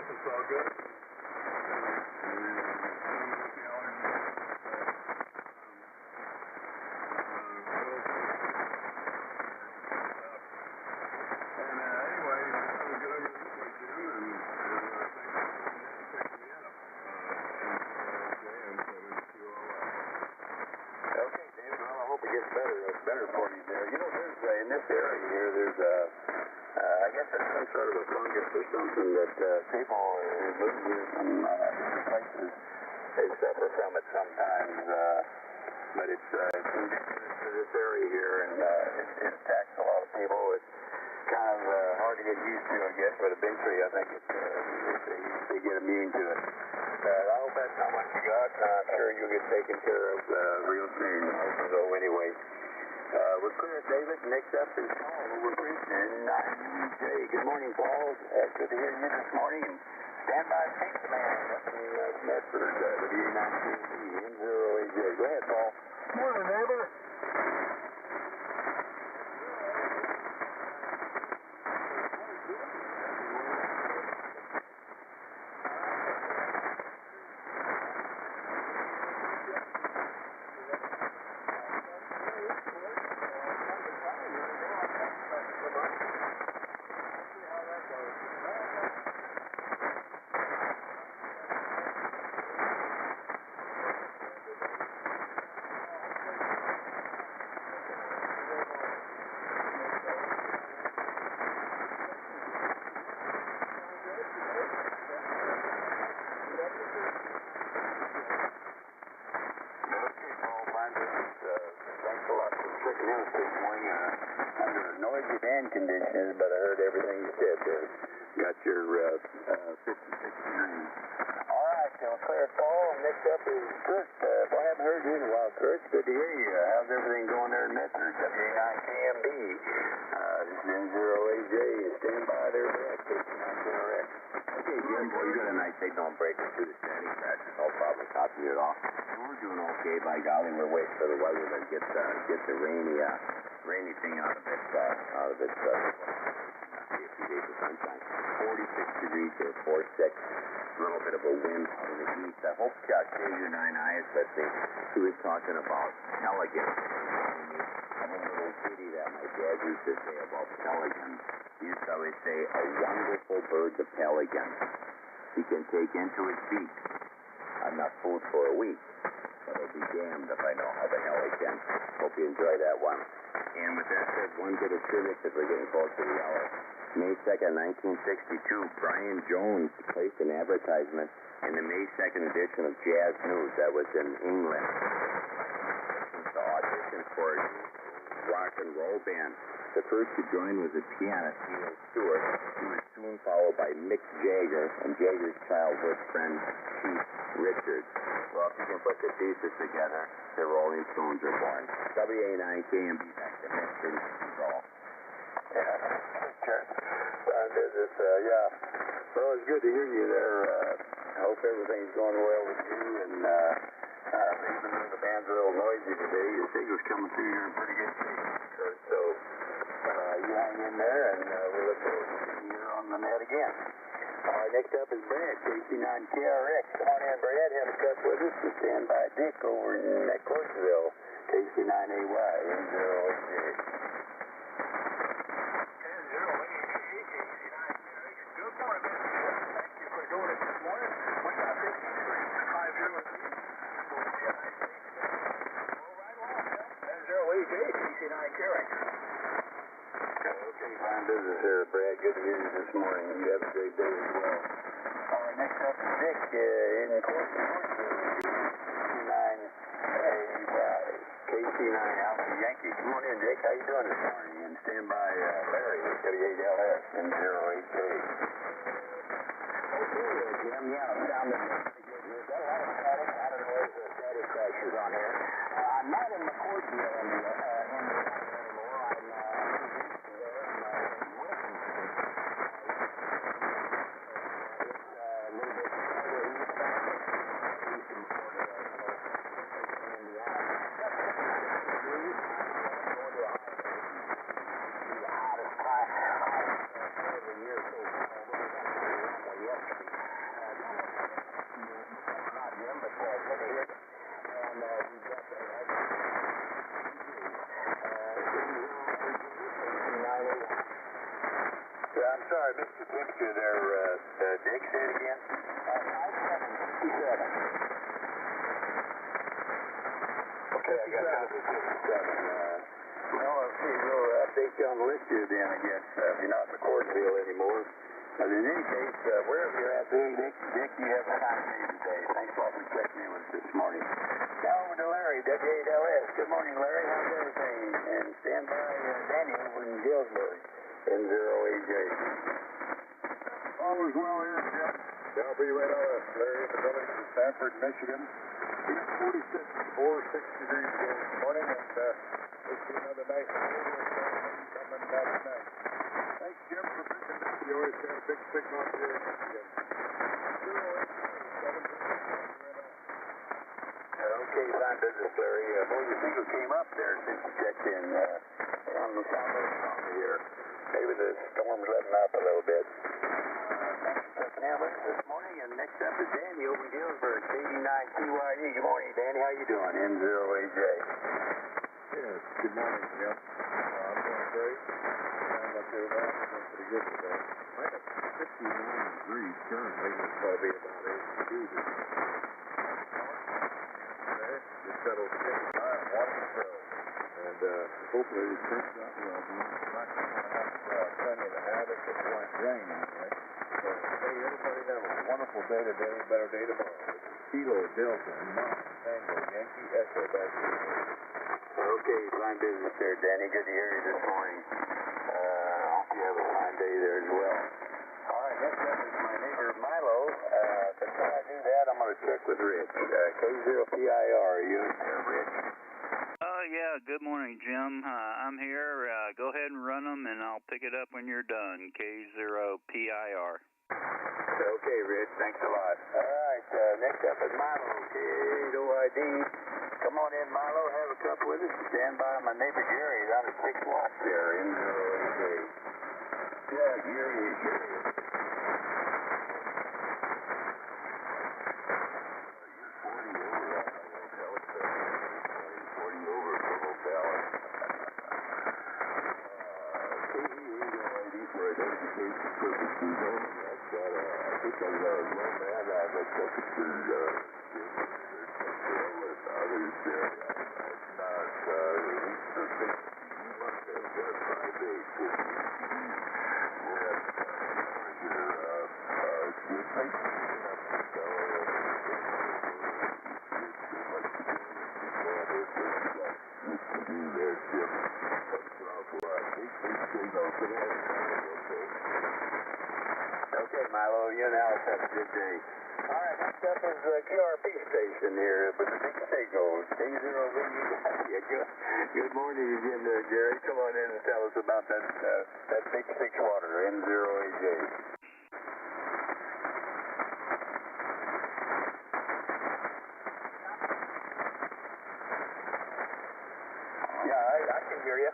It's all good. Okay, David. Well, I hope it gets better for you there. You know, there's in this area here, there's I guess it's some sort of a fungus or something that people live here from different places. They suffer from it sometimes, but it's indigenous to this area here, and it attacks a lot of people. It's kind of hard to get used to, I guess, with a big tree. I think they get immune to it. I hope that's not what you got. I'm sure you'll get taken care of real soon. So anyway, we're clear, David. Next up is Paul over at Princeton. Good morning, Paul. Good to hear you this morning. Stand by, take the man up in Medford, W9CC, N0AJ. Go ahead, Paul. Morning, neighbor. Thanks a lot for checking in this morning. Under noisy band conditions, but I heard everything you said there. Got your 56 degrees. All right, so clear, Paul. Next up is Kurt. I haven't heard you in a while, Kurt. Good to hear you. How's everything going there in Medford? W9KMB. This is N0AJ. Stand by there, KC9KRX. Okay, Jim, boy, you got a nice signal breaking through the standing crashes. No problem copying it off. And we're doing okay, by golly. We're waiting for the weather to get the rainy thing out of it. A few days of sunshine. 46 degrees here, 46. A little bit of a wind out of the east. I hope KU9I is listening. He was talking about pelicans. I have a little ditty that my dad used to say about pelicans. He used to always say, a wonderful bird, the pelican. He can take into his beak enough food for a week, but I'll be damned if I know how the hell he can. Hope you enjoy that one. And with that said, one bit of trivia because we're getting close to the hour. May 2nd, 1962, Brian Jones placed an advertisement in the May 2nd edition of Jazz News that was in England. The audition for a rock and roll band. The first to join was a pianist, Neil Stewart. He was soon followed by Mick Jagger and Jagger's childhood friend, Keith Richards. Well, if you can put the pieces together, the Rolling Stones are born. WA9KMB back to Medford. Yeah, sure. Fine business, yeah. Well, it's good to hear you there. I hope everything's going well with you, and even though the band's a little noisy today, your signal's coming through here in pretty good shape, Kurt. So, you hang in there, and we look forward to seeing you on the net again. All right, next up is Brad, KC9KRX. Come on in, Brad. Have a cup with us. And stand by Dick over in Clarksville, KC9AY, N0AJ. Good morning, Thank you for doing it this morning. We got 53, 5 0. WHJ, KC9 Carrick. Okay, fine business here, Brad. Good to hear you this morning. You have a great day as well. All right, next up is Dick in KC9 Alpha Yankee. Come on in, Dick. How you doing this morning? And stand by Larry at 38LS in 08K. Okay, Jim. Yeah, sound is pretty good here. Got a lot of static. I don't know if there's static crashes on here. I'm not in McCord in the anymore. I'm sorry, Mr. Temperature there, Dick. Say it again. 57. Okay, I got copy 57. Well, let's see. We'll update you on the list here then, I guess, if you're not in McCordville anymore. But in any case, wherever you're at there, Dick, you have a fine day today. Thanks a lot for checking in with us this morning. Now over to Larry, W8LS. Good morning, Larry. How's everything? And stand by Danny over in Galesburg. N0AJ. All is well here, Jim. W8LS, Larry in the village of Sanford, Michigan. We got 46 degrees here this morning, and we'll see another nice coming back tonight. Thanks, Jim, for picking up. You always got a big signal up here in Michigan. Okay, fine business, Larry. Boy, your signal came up there since you checked in on the southwest corner here. Maybe the storm's letting up a little bit. Thanks for checking in with us this morning. And next up is Danny over in Galesburg, 89TYE. Good morning, Danny. How you doing? N0AJ. Yes, good morning, Jim. I'm doing great. I'm up here now. I'm doing pretty good today. I got 59 degrees currently. It's probably about 82 degrees. Just settled to 55 and watching the road. And hopefully it turns out well. We're not going to have plenty of the habit of black rain anyway. So, hey, everybody have a wonderful day today, a better day tomorrow. Kilo, Delta, and Mom, Tango, Yankee, Echo, back to you. Okay, fine business there, Danny. Good to hear you this morning. Hope you have a fine day there as well. All right, next up is my neighbor Milo. Before I do that, I'm going to check with Rich. K0PIR, are you there, Rich? Yeah, good morning, Jim. I'm here. Go ahead and run them, and I'll pick it up when you're done. K0PIR. Okay, Rich. Thanks a lot. All right, next up is Milo, K8OID. Come on in, Milo. Have a cup with us. Stand by my neighbor Gary. He's on a 6 watts there in the Yeah, Gary. Okay, Milo, you and Alice have a good day. All right, next up is the QRP station here with the big signal. K0VE. Good morning again, Gary. Come on in and tell us about that big 6-water, N0AJ. Yeah, I can hear you.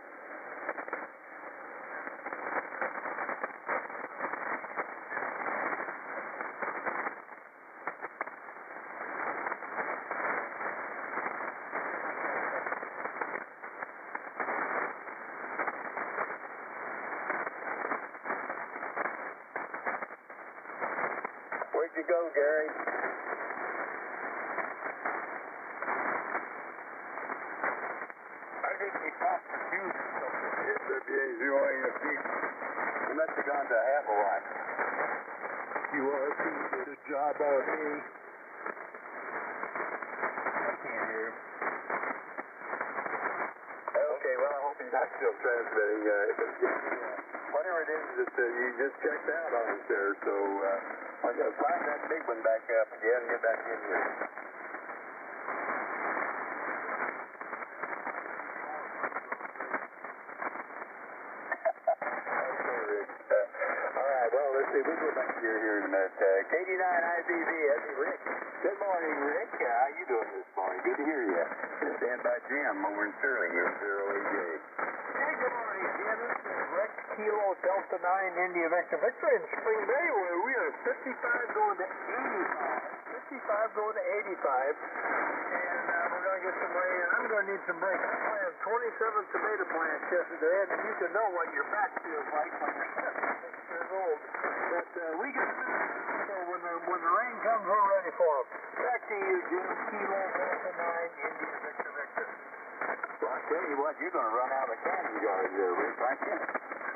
Where'd you go, Gary? I can make me pop the fuse or something. SWA0AFD. You must have gone to half a life. QRP did a job on me. I can't hear him. Okay, well, I hope he's not still transmitting. Whatever it is that you just checked out on us there, so I'm going to find that big one back up again and get back in here. Okay, Rick. All right, well, let's see. We'll go back to here in a minute. KD9 IBV, that's Rick. Good morning, Rick. How you doing this morning? Good to hear you. Stand by Jim over in Sterling here, 0AJ. Hey, good morning, Jim. This is Rick, Kilo Delta 9 India Victor Victor in Spring Bay, where we are 55 going to 85. 55 going to 85. And we're going to get some rain. I'm going to need some rain. I planted 27 tomato plants yesterday, and you can know what your back feels like when you're 76 years old. But we got so when the rain comes, we're ready for them. Back to you, Jim. Kilo Delta 9 India Victor Victor. Well, I tell you what, you're going to run out of candy jars there, Rick, aren't you?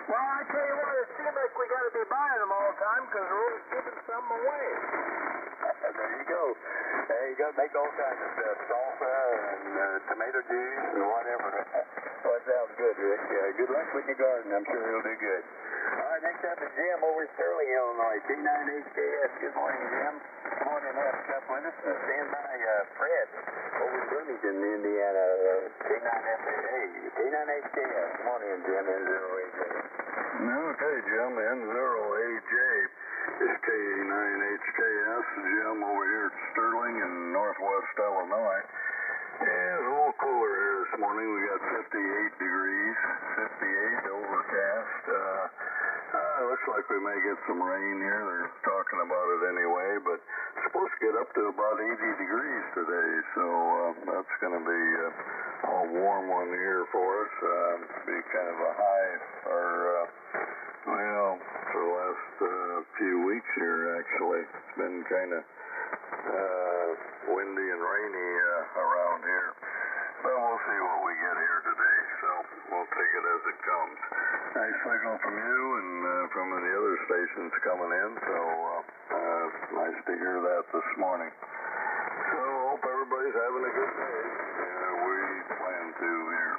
Well, I tell you what, it seems like we got to be buying them all the time because we're always giving some away. There you go. There you go. Make all kinds of stuff. Salsa and tomato juice and whatever. Well, it sounds good, Rick. Good luck with your garden. I'm sure it'll do good. All right, next up is Jim over in Sterling, Illinois. K9HKS. Good morning, Jim. Come on in and have a cup with us. Stand by Fred over in Bloomington, Indiana. K9FAA. K9HKS. Come on in, Jim. N0AJ. Okay, Jim, N0AJ. It's K9HKS, Jim over here at Sterling in northwest Illinois. Yeah, it's a little cooler here this morning. We got 58 degrees, 58 overcast. Looks like we may get some rain here. They're talking about it anyway, but it's supposed to get up to about 80 degrees today, so that's going to be a warm one here for us. Be kind of a high, or well, for the last few weeks here, actually. It's been kind of windy and rainy around here. But we'll see what we get here today, so we'll take it as it comes. Nice signal from you and from the other stations coming in, so nice to hear that this morning. So hope everybody's having a good day. We plan to here.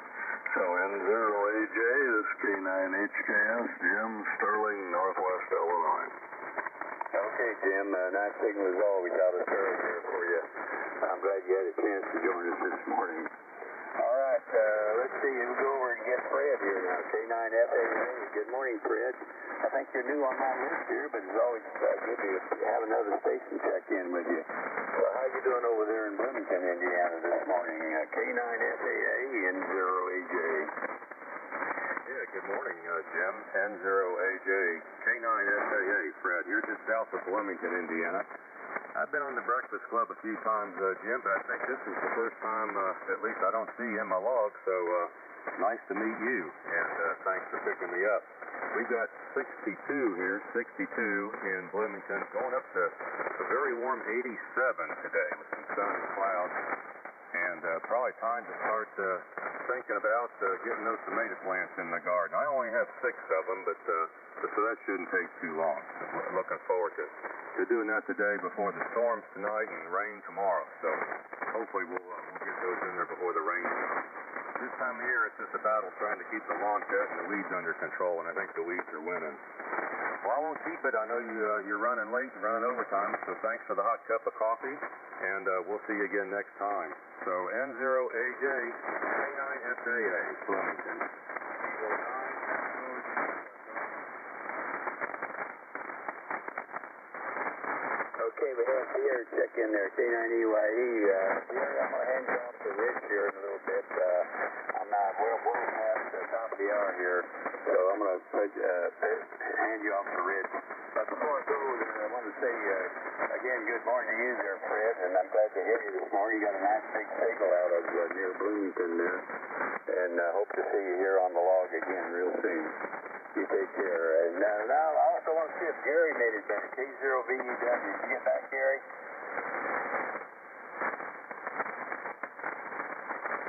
So N0AJ, this K9HKS, Jim, Sterling, Northwest Illinois. Okay, Jim. Nice signal as always out of Sterling here for you. I'm glad you had a chance to join us this morning. All right, let's see. We'll go over and get Fred here now. K9FAA. Good morning, Fred. I think you're new on my list here, but it's always good to have another station check in with you. Well, how you doing over there in Bloomington, Indiana this morning? K9FAA and 0AJ. Yeah, good morning, Jim. N0AJ, K9FAA, Fred. You're just south of Bloomington, Indiana. I've been on the Breakfast Club a few times, Jim, but I think this is the first time, at least I don't see in my log, so nice to meet you, and thanks for picking me up. We've got 62 here, 62 in Bloomington, going up to a very warm 87 today with some sun and clouds, and probably time to start thinking about getting those tomato plants in the garden. I only have 6 of them, but so that shouldn't take too long. Looking forward to doing that today before the storms tonight and rain tomorrow. So hopefully we'll get those in there before the rain comes. This time of year, it's just a battle trying to keep the lawn cut and the weeds under control, and I think the weeds are winning. Well, I won't keep it. I know you're running late and running overtime, so thanks for the hot cup of coffee, and we'll see you again next time. So N0AJ, K9FAA, Bloomington. Okay, we have Pierre check in there, K9EYE. Pierre, I'm going to hand you off to Rich here in a little bit. We're past the top of the hour here, so I'm going to hand you off to Rich. But before I go there, I want to say, again, good morning to you there, Fred, and I'm glad to hear you this morning. You got a nice big signal out of near Bloomington there, and hope to see you here on the log again real soon. You take care. And now I also want to see if Gary made it back. K0VEW. Did you get back, Gary?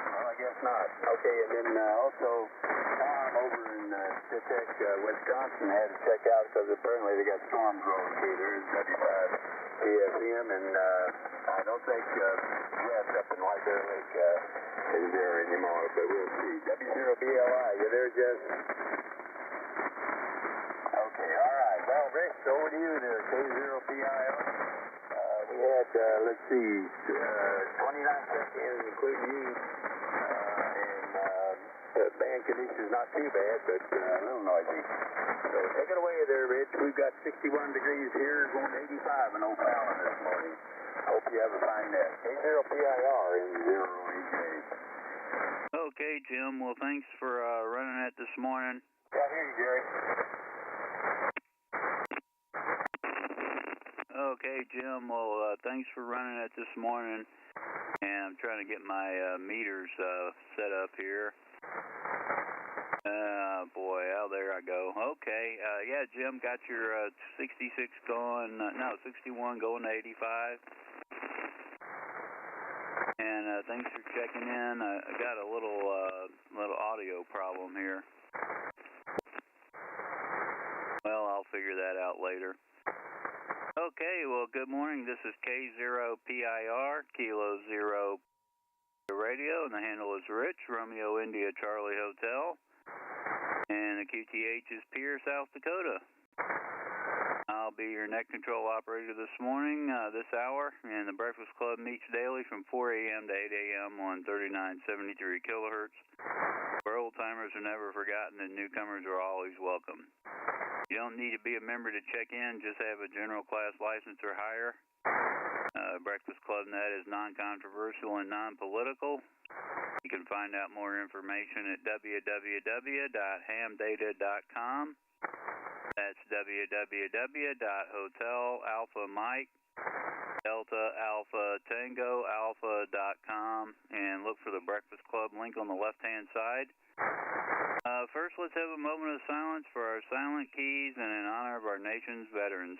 Well, I guess guess not. Okay, and then also Tom over in Stitech, Wisconsin had to check out because apparently they got storms rolling through. There's W5 PFM, and I don't think Jess up in White Bear Lake is there anymore, but we'll see. W0BLI, you there, Jess? Okay, all right. Well, Rick, over to you there, K0PIR. We had, let's see, 29 seconds, including you, and band conditions not too bad, but a little noisy. So take it away there, Rich. We've got 61 degrees here, going to 85 in O'Fallon this morning. Hope you have a fine day. K0PIR in 0AJ. Okay, Jim. Well, thanks for running that this morning. Yeah, I hear you, Jerry. Okay, Jim. Well, thanks for running it this morning. And I'm trying to get my meters set up here. Boy, oh, there I go. Okay, yeah, Jim, got your 66 going, no, 61 going to 85. And thanks for checking in. I got a little audio problem here. Well, I'll figure that out later. Okay, well, good morning. This is K0PIR, Kilo Zero Radio, and the handle is Rich, Romeo India Charlie Hotel, and the QTH is Pierre, South Dakota. I'll be your net control operator this morning, this hour, and the Breakfast Club meets daily from 4 a.m. to 8 a.m. on 3973 kilohertz, where old-timers are never forgotten and newcomers are always welcome. You don't need to be a member to check in, just have a general class license or higher. Breakfast Club Net is non-controversial and non-political. You can find out more information at www.hamdata.com. That's www.hotelalphamike.delta-alpha-tango-alpha.com, and look for the Breakfast Club link on the left-hand side. First, let's have a moment of silence for our silent keys and in honor of our nation's veterans.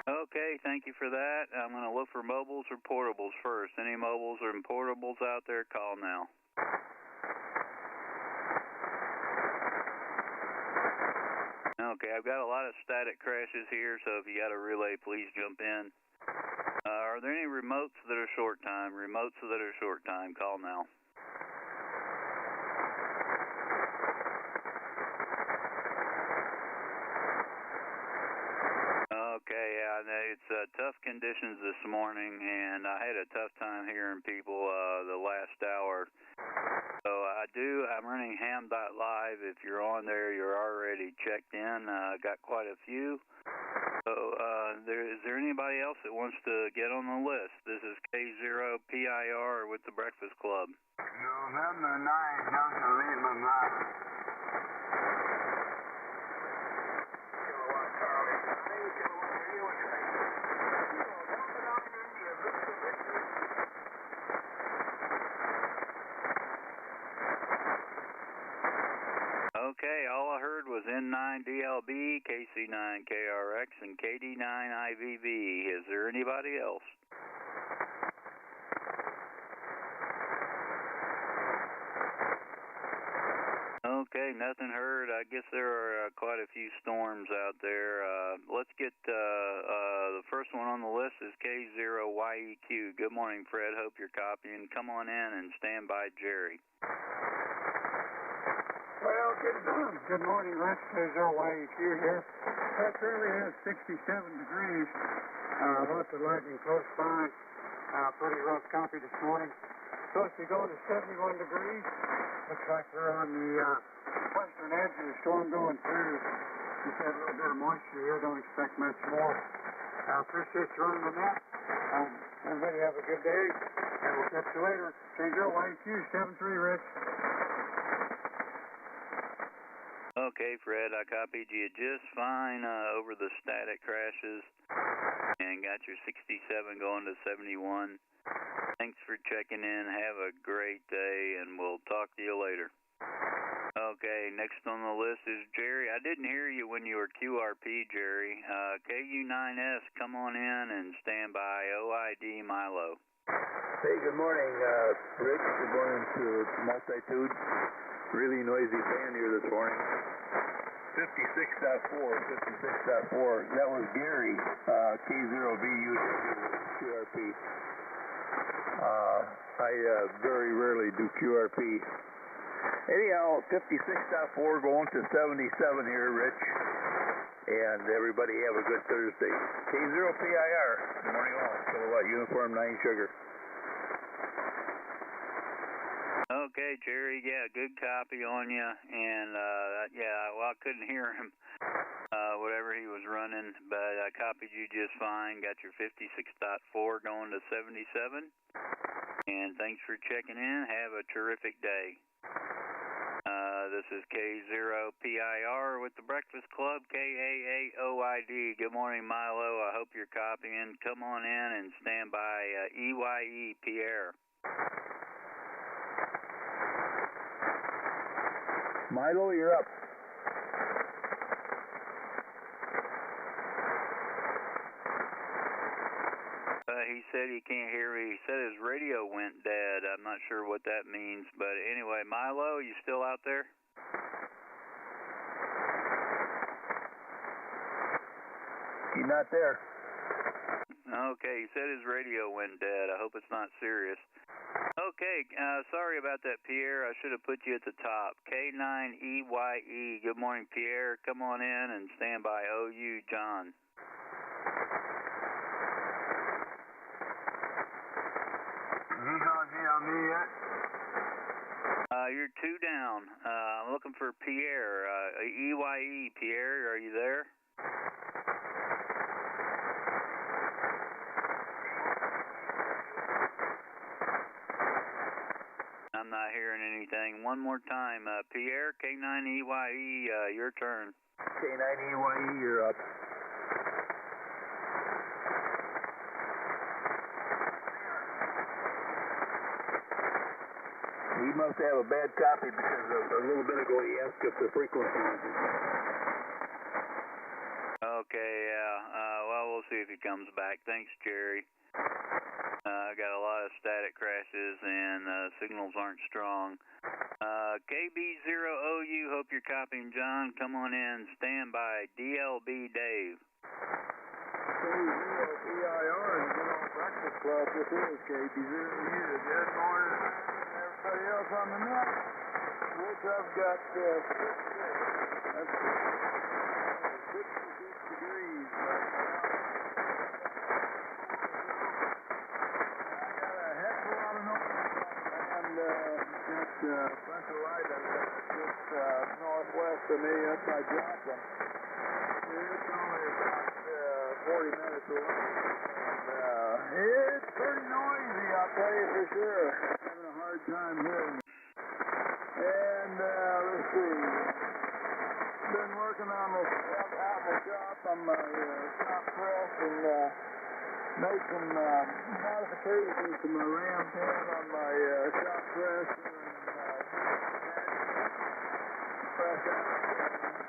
Okay, thank you for that. I'm going to look for mobiles or portables first. Any mobiles or portables out there, call now. Okay, I've got a lot of static crashes here, so if you got a relay, please jump in. Are there any remotes that are short time? Remotes that are short time, call now. Okay, yeah, it's tough conditions this morning, and I had a tough time hearing people the last hour. So I'm running ham.live. If you're on there, you're already checked in. Got quite a few. So is there anybody else that wants to get on the list? This is K0PIR with the Breakfast Club. November 9th, don't you leave my mind. Okay, all I heard was N9DLB, KC9KRX, and KD9IVV. Is there anybody else? Okay, nothing heard. I guess there are quite a few storms out there. Let's get the first one on the list is K0YEQ. Good morning, Fred. Hope you're copying. Come on in and stand by Jerry. Well, good morning, Rex. K0YEQ here. It really is 67 degrees. Lots of lightning close by. Pretty rough copy this morning. Supposed to go to 71 degrees. Looks like we're on the western edge of the storm going through. Just had a little bit of moisture here. Don't expect much more. I appreciate you running the net. Everybody have a good day. And we'll catch you later. K0YEQ 73, Rich. Okay, Fred, I copied you just fine over the static crashes. and got your 67 going to 71. Thanks for checking in. Have a great day, and we'll talk to you later. Okay, next on the list is Jerry. I didn't hear you when you were QRP, Jerry. KU9S, come on in and stand by. OID Milo. Hey, good morning, Rich. Good morning to Multitude. Really noisy band here this morning. 56.4. That was Gary, K0BU QRP. I very rarely do QRP. Anyhow, 56.4 going to 77 here, Rich. And everybody have a good Thursday. K0PIR. Good morning all. Kilowatt Uniform 9 Sugar. Okay, Jerry, yeah, good copy on you, and well, I couldn't hear him, whatever he was running, but I copied you just fine, got your 56.4 going to 77, and thanks for checking in. Have a terrific day. This is K0PIR with the Breakfast Club, KAAOID. Good morning, Milo. I hope you're copying. Come on in and stand by. EYE Pierre. Milo, you're up. He said he can't hear me. He said his radio went dead. I'm not sure what that means, but anyway, Milo, you still out there? He's not there. Okay, he said his radio went dead. I hope it's not serious. Okay, sorry about that, Pierre. I should have put you at the top. K9EYE. Good morning, Pierre. Come on in and stand by. OU, John. He's on me yet? You're 2 down. I'm looking for Pierre. EYE. Pierre, are you there? I'm not hearing anything. One more time. Pierre, K9EYE, your turn. K9EYE, you're up. He must have a bad copy because a little bit ago he asked if the frequency was... Okay, yeah. Well, we'll see if he comes back. Thanks, Jerry. I got a lot of static crashes and signals aren't strong. KB0OU, hope you're copying, John. Come on in. Stand by. DLB Dave. KZOPIR and the Good Old Breakfast Club. This is KB0OU. Good morning. Everybody else on the net, which I've got 66 degrees right now. I got a heck of a lot of noise and got a bunch of light just northwest of me. That's my Johnson. It's only about 40 minutes away. And it's pretty noisy, I'll tell you for sure. Having a hard time hearing it. And let's see. Been working on this out in the shop on my shop press and made some modifications to my ram pan on my shop press and press out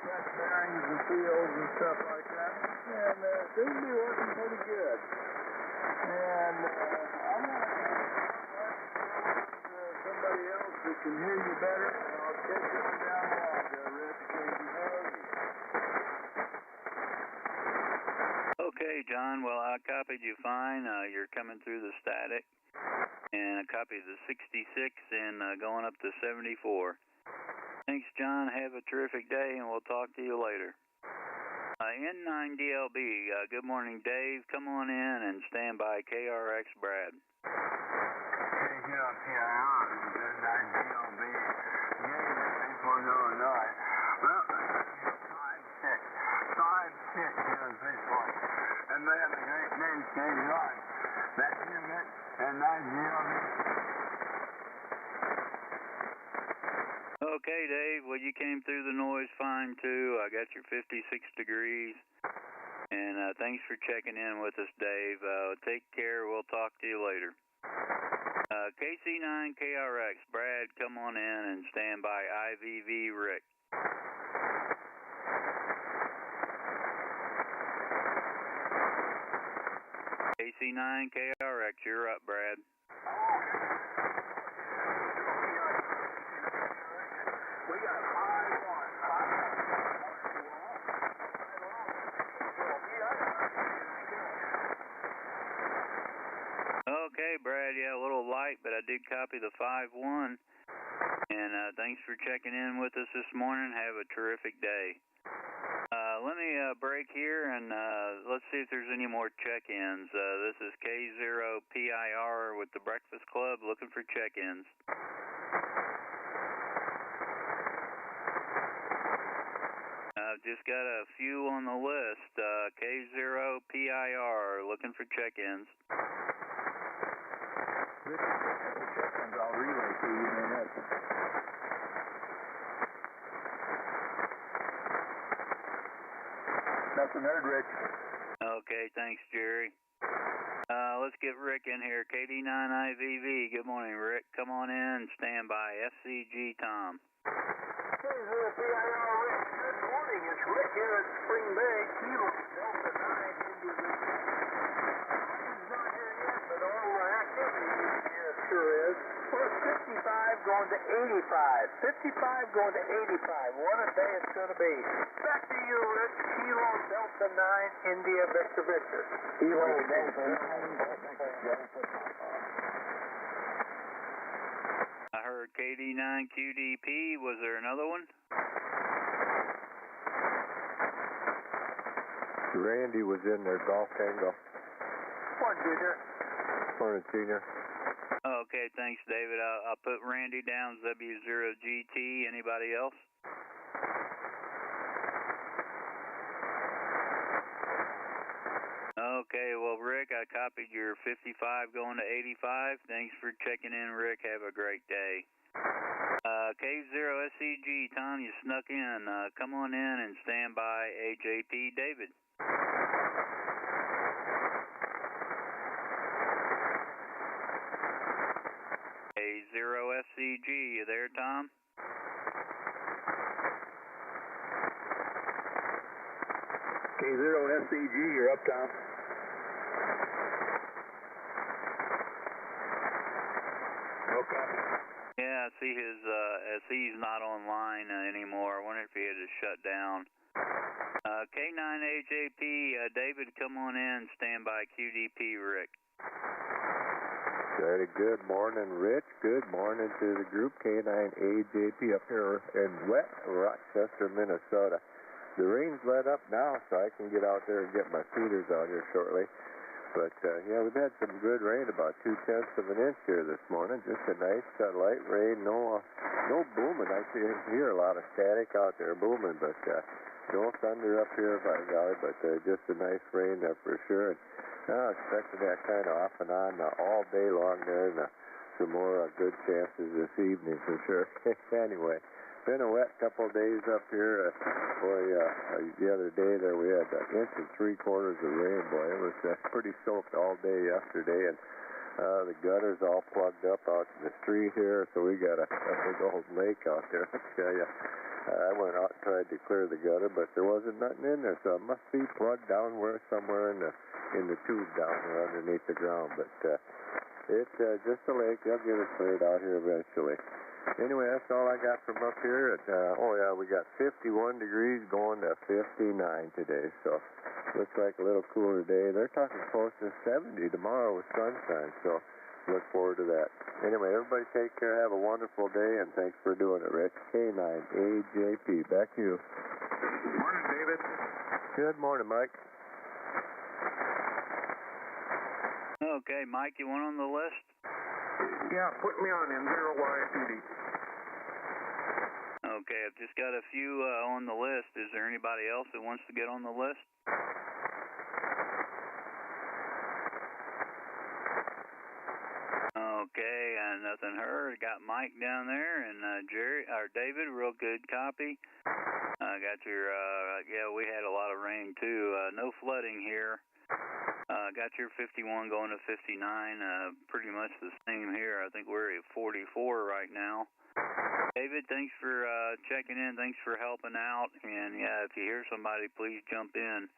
press bearings and seals and stuff like that. And seem to be working pretty good. And I'm going to somebody else that can hear you better, and I'll catch you on down the line there, Rich. Okay, John. Well, I copied you fine. You're coming through the static. And I copied the 66 and going up to 74. Thanks, John. Have a terrific day, and we'll talk to you later. N9DLB, good morning, Dave. Come on in and stand by. KRX Brad. KRPIR, N9DLB. People in Illinois. Well, 5-6 here in Pittsburgh. And they have a great name, KR. That unit, N9DLB. Okay, Dave. Well, you came through the noise fine, too. I got your 56 degrees. And thanks for checking in with us, Dave. Take care. We'll talk to you later. KC9KRX, Brad, come on in and stand by IVV Rick. KC9KRX, you're up, Brad. We got 5-1. Okay, Brad, yeah, a little light, but I did copy the 5-1. And thanks for checking in with us this morning. Have a terrific day. Let me break here, and let's see if there's any more check-ins. This is K0PIR with the Breakfast Club looking for check-ins. I've just got a few on the list. K0PIR looking for check-ins. Check-ins I'll relay to you in a minute. Nothing heard, Rich. Okay, thanks, Jerry. Let's get Rick in here. KD9IVV, good morning, Rick. Come on in, stand by. FCG Tom. Good morning, it's Rick here at Spring Bay, Kilo Delta 9 India Richmond. He's not here yet, but all the activity here sure is. Well, it's 55 going to 85. 55 going to 85. What a day it's going to be. Back to you, Rich. Kilo Delta 9 India Victor Victor. Kilo Delta 9 I heard KD9QDP. Was there another one? Randy was in there, Golf Tango. One, Junior. Morning, Junior. Okay, thanks, David. I'll put Randy down, W0GT. Anybody else? Okay, well, Rick, I copied your 55 going to 85. Thanks for checking in, Rick. Have a great day. K0SCG, Tom, you snuck in. Come on in and stand by AJP David. K0SCG, you there, Tom? K0SCG, you're up, Tom. Okay. Yeah, I see he's not online anymore. I wonder if he had to shut down. K9AJP, David, come on in, stand by QDP, Rick. Very good morning, Rich. Good morning to the group K9AJP up here in wet Rochester, Minnesota. The rain's let up now, so I can get out there and get my feeders out here shortly. But, yeah, we've had some good rain, about 0.2 of an inch here this morning. Just a nice light rain, no booming. I hear a lot of static out there booming, but no thunder up here by golly, but just a nice rain there for sure. And I expected that kind of off and on all day long there, and some more good chances this evening for sure. Anyway, been a wet couple of days up here. The other day there we had 1 3/4 inches of rain. Boy, it was pretty soaked all day yesterday, and the gutters all plugged up out in the street here, so we got a big old lake out there. I tell you, I went out and tried to clear the gutter, but there wasn't nothing in there, so it must be plugged down somewhere in the tube down there underneath the ground. But it's just a lake. They'll get it cleared out here eventually. Anyway, that's all I got from up here. We got 51 degrees going to 59 today, so looks like a little cooler day. They're talking close to 70 tomorrow with sunshine, so look forward to that. Anyway, everybody take care. Have a wonderful day, and thanks for doing it, Rich. K9AJP, back to you. Morning, David. Good morning, Mike. Okay, Mike, you want on the list? Yeah, put me on M0YFD. Okay, I've just got a few on the list. Is there anybody else that wants to get on the list? Okay, nothing heard. Got Mike down there and Jerry or David, real good copy. Got your yeah, we had a lot of rain too. No flooding here. Got your 51 going to 59. Pretty much the same here. I think we're at 44 right now. David, thanks for checking in. Thanks for helping out. And yeah, if you hear somebody, please jump in.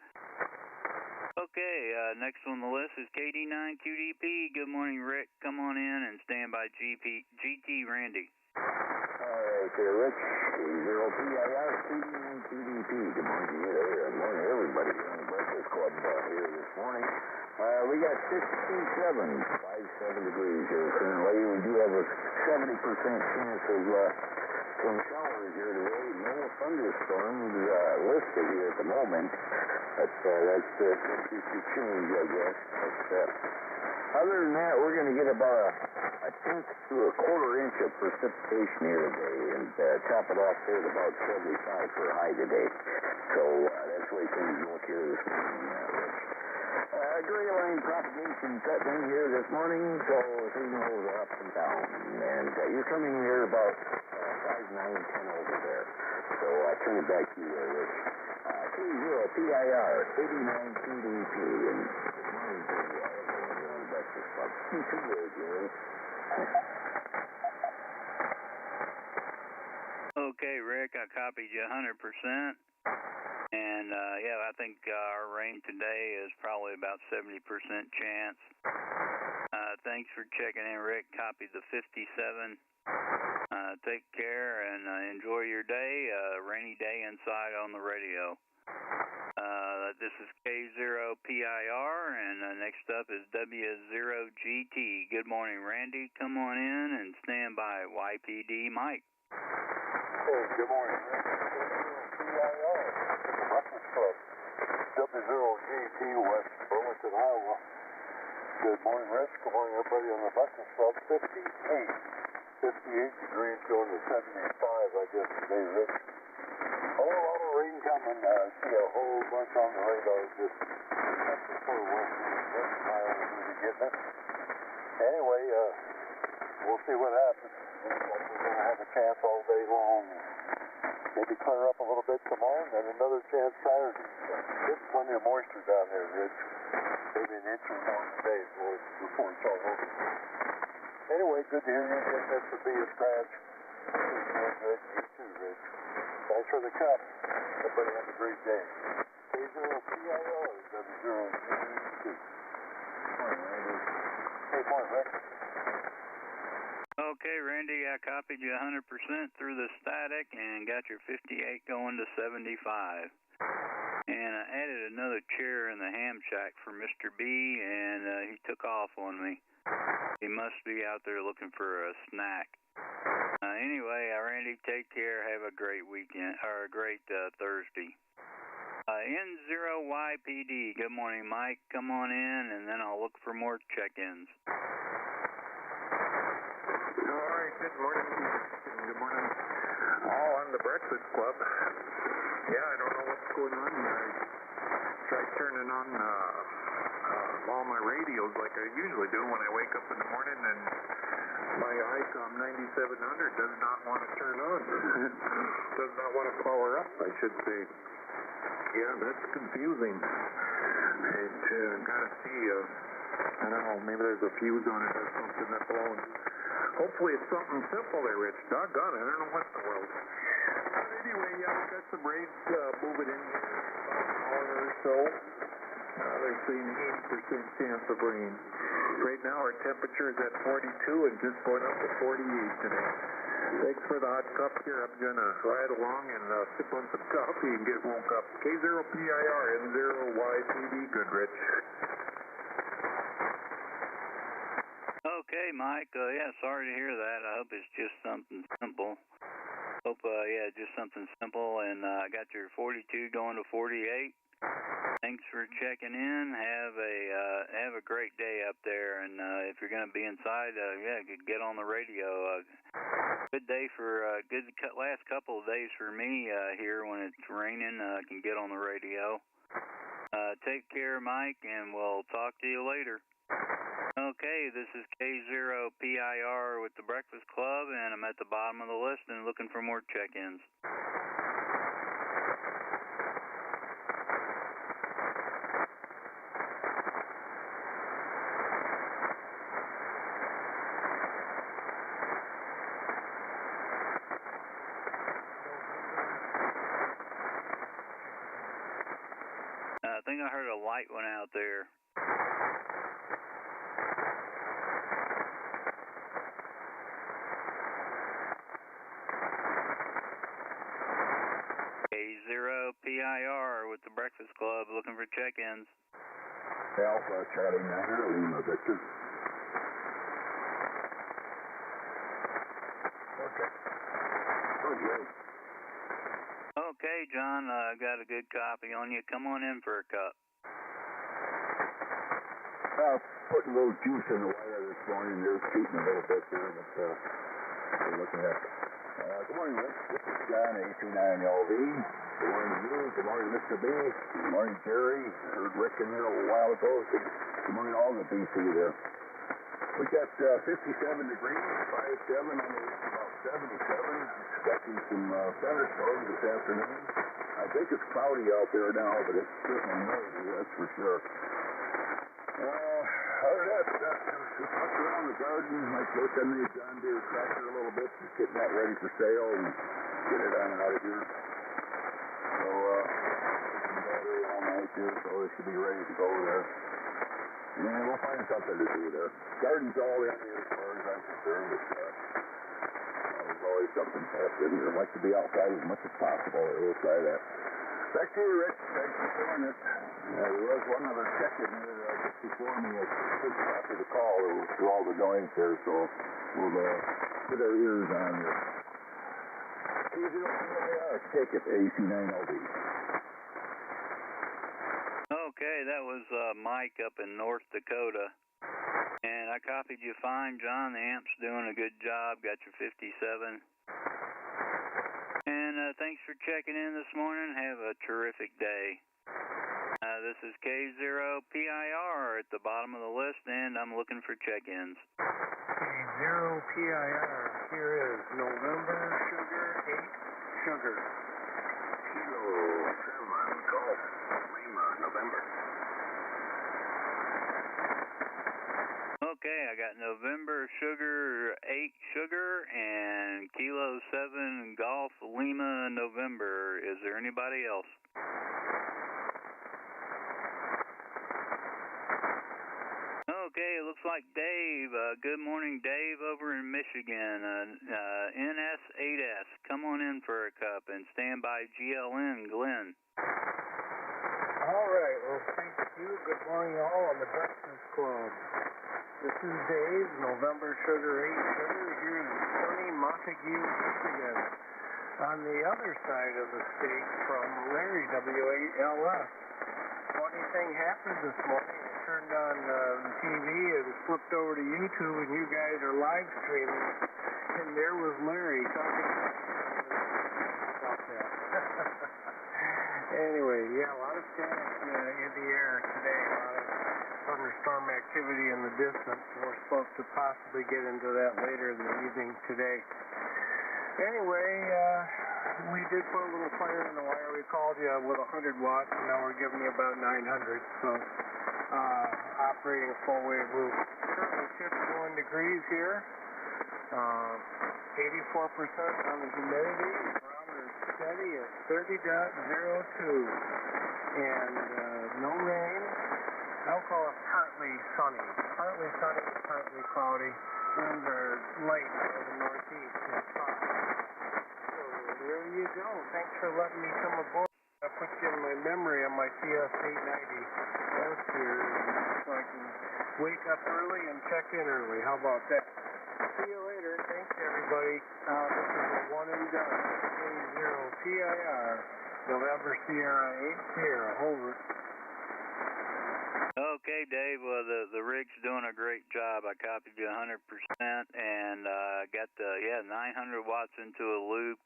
Okay, next on the list is KD9QDP. Good morning, Rick. Come on in and stand by GT Randy. All right, there, Rich. 0PIR, KD9QDP. Good morning to you there. Good morning, everybody on the Breakfast Club here this morning. We got 57 degrees here currently. We do have a 70% chance of some showers here today. No thunderstorms listed here at the moment. But that's just a change, I guess. But other than that, we're going to get about a tenth to a quarter inch of precipitation here today, and top it off there at about 75 for a high today. So that's the way things look here this morning, Rich. Gray line propagation setting in here this morning, so signals are up and down. And you're coming here about 5, 9, 10 over there. So I turn it back to you there, Rich. K0PIR, 89QDP, and good morning to everyone here on the Breakfast Club. You too there, Jerry. Okay, Rick, I copied you 100%. And yeah, I think our rain today is probably about 70% chance. Thanks for checking in, Rick. Copied the 57. Take care and enjoy your day. Rainy day inside on the radio. This is K0PIR, and next up is W0GT. Good morning, Randy. Come on in and stand by. YPD Mike. Hey, good morning. PIR, Breakfast Club, W0GT, West Burlington, Iowa. Good morning, Rich. Good morning, everybody on the Breakfast Club. 58 degrees going to 75, I guess, today, Rich. A lot of rain coming. See a whole bunch on the radar. Just up to far west Iowa, we're getting it. Anyway, we'll see what happens. Looks like we're going to have a chance all day long. Maybe clear up a little bit tomorrow, and then another chance Saturday. There's plenty of moisture down there, Rich. Maybe an inch or more today before it's all over. Anyway, good to hear you. This would be a scratch. Good. You too, Rich. Thanks for the cup. Everybody have a great day. K0PIR, W0GT. Morning, Randy. Hey, morning, Rick. Okay, Randy, I copied you 100% through the static and got your 58 going to 75. And I added another chair in the ham shack for Mr. B, and he took off on me. He must be out there looking for a snack. Anyway, Randy, take care. Have a great weekend, or a great Thursday. N0YPD, good morning, Mike. Come on in, and then I'll look for more check-ins. All right, good morning. Good morning. All on the Breakfast Club. Yeah, I don't know what's going on. I tried turning on all my radios like I usually do when I wake up in the morning, and my Icom 9700 does not want to turn on. Does not want to power up, I should say. Yeah, that's confusing. And gotta see, I don't know, maybe there's a fuse on it or something that's blown. Hopefully it's something simple there, Rich. Doggone it, I don't know what in the world. But anyway, yeah, we got some rain moving in here about an hour or so. They're saying 80% chance of rain. Right now our temperature is at 42 and just going up to 48 today. Thanks for the hot cup here. I'm going to ride along and sip on some coffee and get woke up. K0PIR, N0YPD. Good, Rich. Okay, Mike. Yeah, sorry to hear that. I hope it's just something simple. Hope, yeah, just something simple. And I got your 42 going to 48. Thanks for checking in. Have a great day up there. And if you're going to be inside, yeah, get on the radio. Good day for good last couple of days for me here when it's raining. Can get on the radio. Take care, Mike, and we'll talk to you later. Okay, this is K0PIR with the Breakfast Club, and I'm at the bottom of the list and looking for more check-ins. I think I heard a light went out there. K0PIR with the Breakfast Club, looking for check-ins. Alpha Charlie 9, Lima Victor. Okay. Okay. Okay, John, I got a good copy on you. Come on in for a cup. Putting a little juice in the wire this morning. They're cheating a little bit there, but we're looking at it. Good morning, Rick. This is John, AC9LV. Good morning to you. Good morning, Mr. B. Good morning, Jerry. I heard Rick in there a little while ago. Good morning, all the BC there. We got 57 degrees, 57 on the way to about 77. Expecting some thunderstorms this afternoon. I think it's cloudy out there now, but it's certainly noisy, that's for sure. Other than that, just look around the garden, like work on the John Deere tractor a little bit, just getting that ready for sale and get it on out of here. So, it's battery all night here, so it should be ready to go there. And we'll find something to do there. Garden's all in here as far as I'm concerned, but there's always something happening. I'd like to be outside as much as possible. We'll try that. Back to you, Rich. Thanks for doing it. There was one other check-in here just before me. I couldn't copy the call. It was through all the noise there, so we'll put our ears on here. Take it, AC9LV. Okay, that was Mike up in North Dakota. And I copied you fine, John. The amp's doing a good job. Got your 57. And thanks for checking in this morning. Have a terrific day. This is K0PIR at the bottom of the list, and I'm looking for check-ins. K0PIR. Here is November Sugar 8 Sugar. Kilo 7 Golf Lima November. Okay, I got November Sugar 8 Sugar and Kilo 7 Golf Lima November. Is there anybody else? Okay, it looks like Dave. Good morning, Dave, over in Michigan. NS8S. Come on in for a cup and stand by GLN, Glenn. All right, well, thank you. Good morning, all on the Breakfast Club. This is Dave, November Sugar 8 Sugar, here in sunny Montague, Michigan. On the other side of the state from Larry, W8LS. Funny thing happened this morning. I turned on the TV and flipped over to YouTube, and you guys are live streaming, and there was Larry talking about that. Anyway, yeah, a lot of static in the air today, a lot of thunderstorm activity in the distance. We're supposed to possibly get into that later in the evening today. Anyway, we did put a little fire in the wire. We called you with 100 watts, and now we're giving you about 900. So, operating a full-wave loop. Currently 51 degrees here. 84% on the humidity. The barometer is steady at 30.02. And no rain. I'll call it partly sunny. Partly sunny, partly cloudy. Winds are light out of the northeast and soft. So there you go. Thanks for letting me come aboard. I put you in my memory on my CS890 last year, so I can wake up early and check in early. How about that? See you later. Thanks, everybody. This is a one and done. K0PIR, November Sierra 8 Sierra. Over. Okay, Dave. Well, the rig's doing a great job. I copied you 100%, and got the 900 watts into a loop,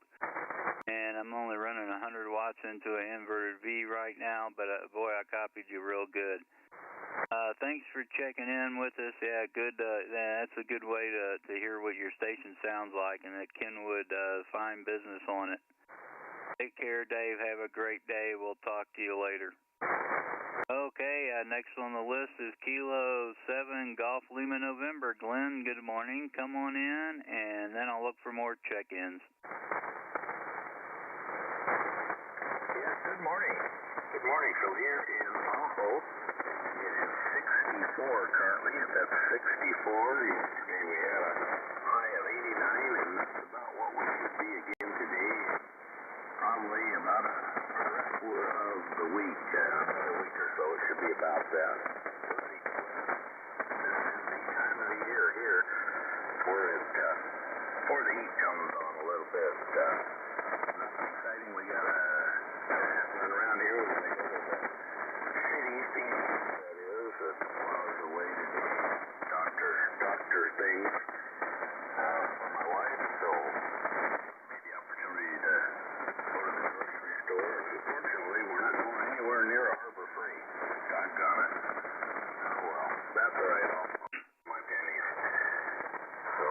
and I'm only running 100 watts into an inverted V right now. But boy, I copied you real good. Thanks for checking in with us. Yeah, good. That's a good way to hear what your station sounds like, and that Kenwood fine business on it. Take care, Dave. Have a great day. We'll talk to you later. Okay, next on the list is Kilo 7 Golf Lima November. Glenn, good morning. Come on in, and then I'll look for more check-ins. Yes, good morning. Good morning. So here in Tahoe, it is 64 currently. That's 64. Yesterday we had a high of 89, and that's about what we should be again today. Probably about for the rest of the week, another week or so, it should be about that. This is the time of the year here where the heat comes on a little bit. Nothing exciting we got happening around here. We're going to go to the city, Phoenix, that is, as well as the way to do doctor things for my wife, so maybe opportunity to go to the grocery store. Unfortunately, we're not going anywhere near a Harbor Freight. Doggone it. Oh well, that's all right. I'll my pennies. So,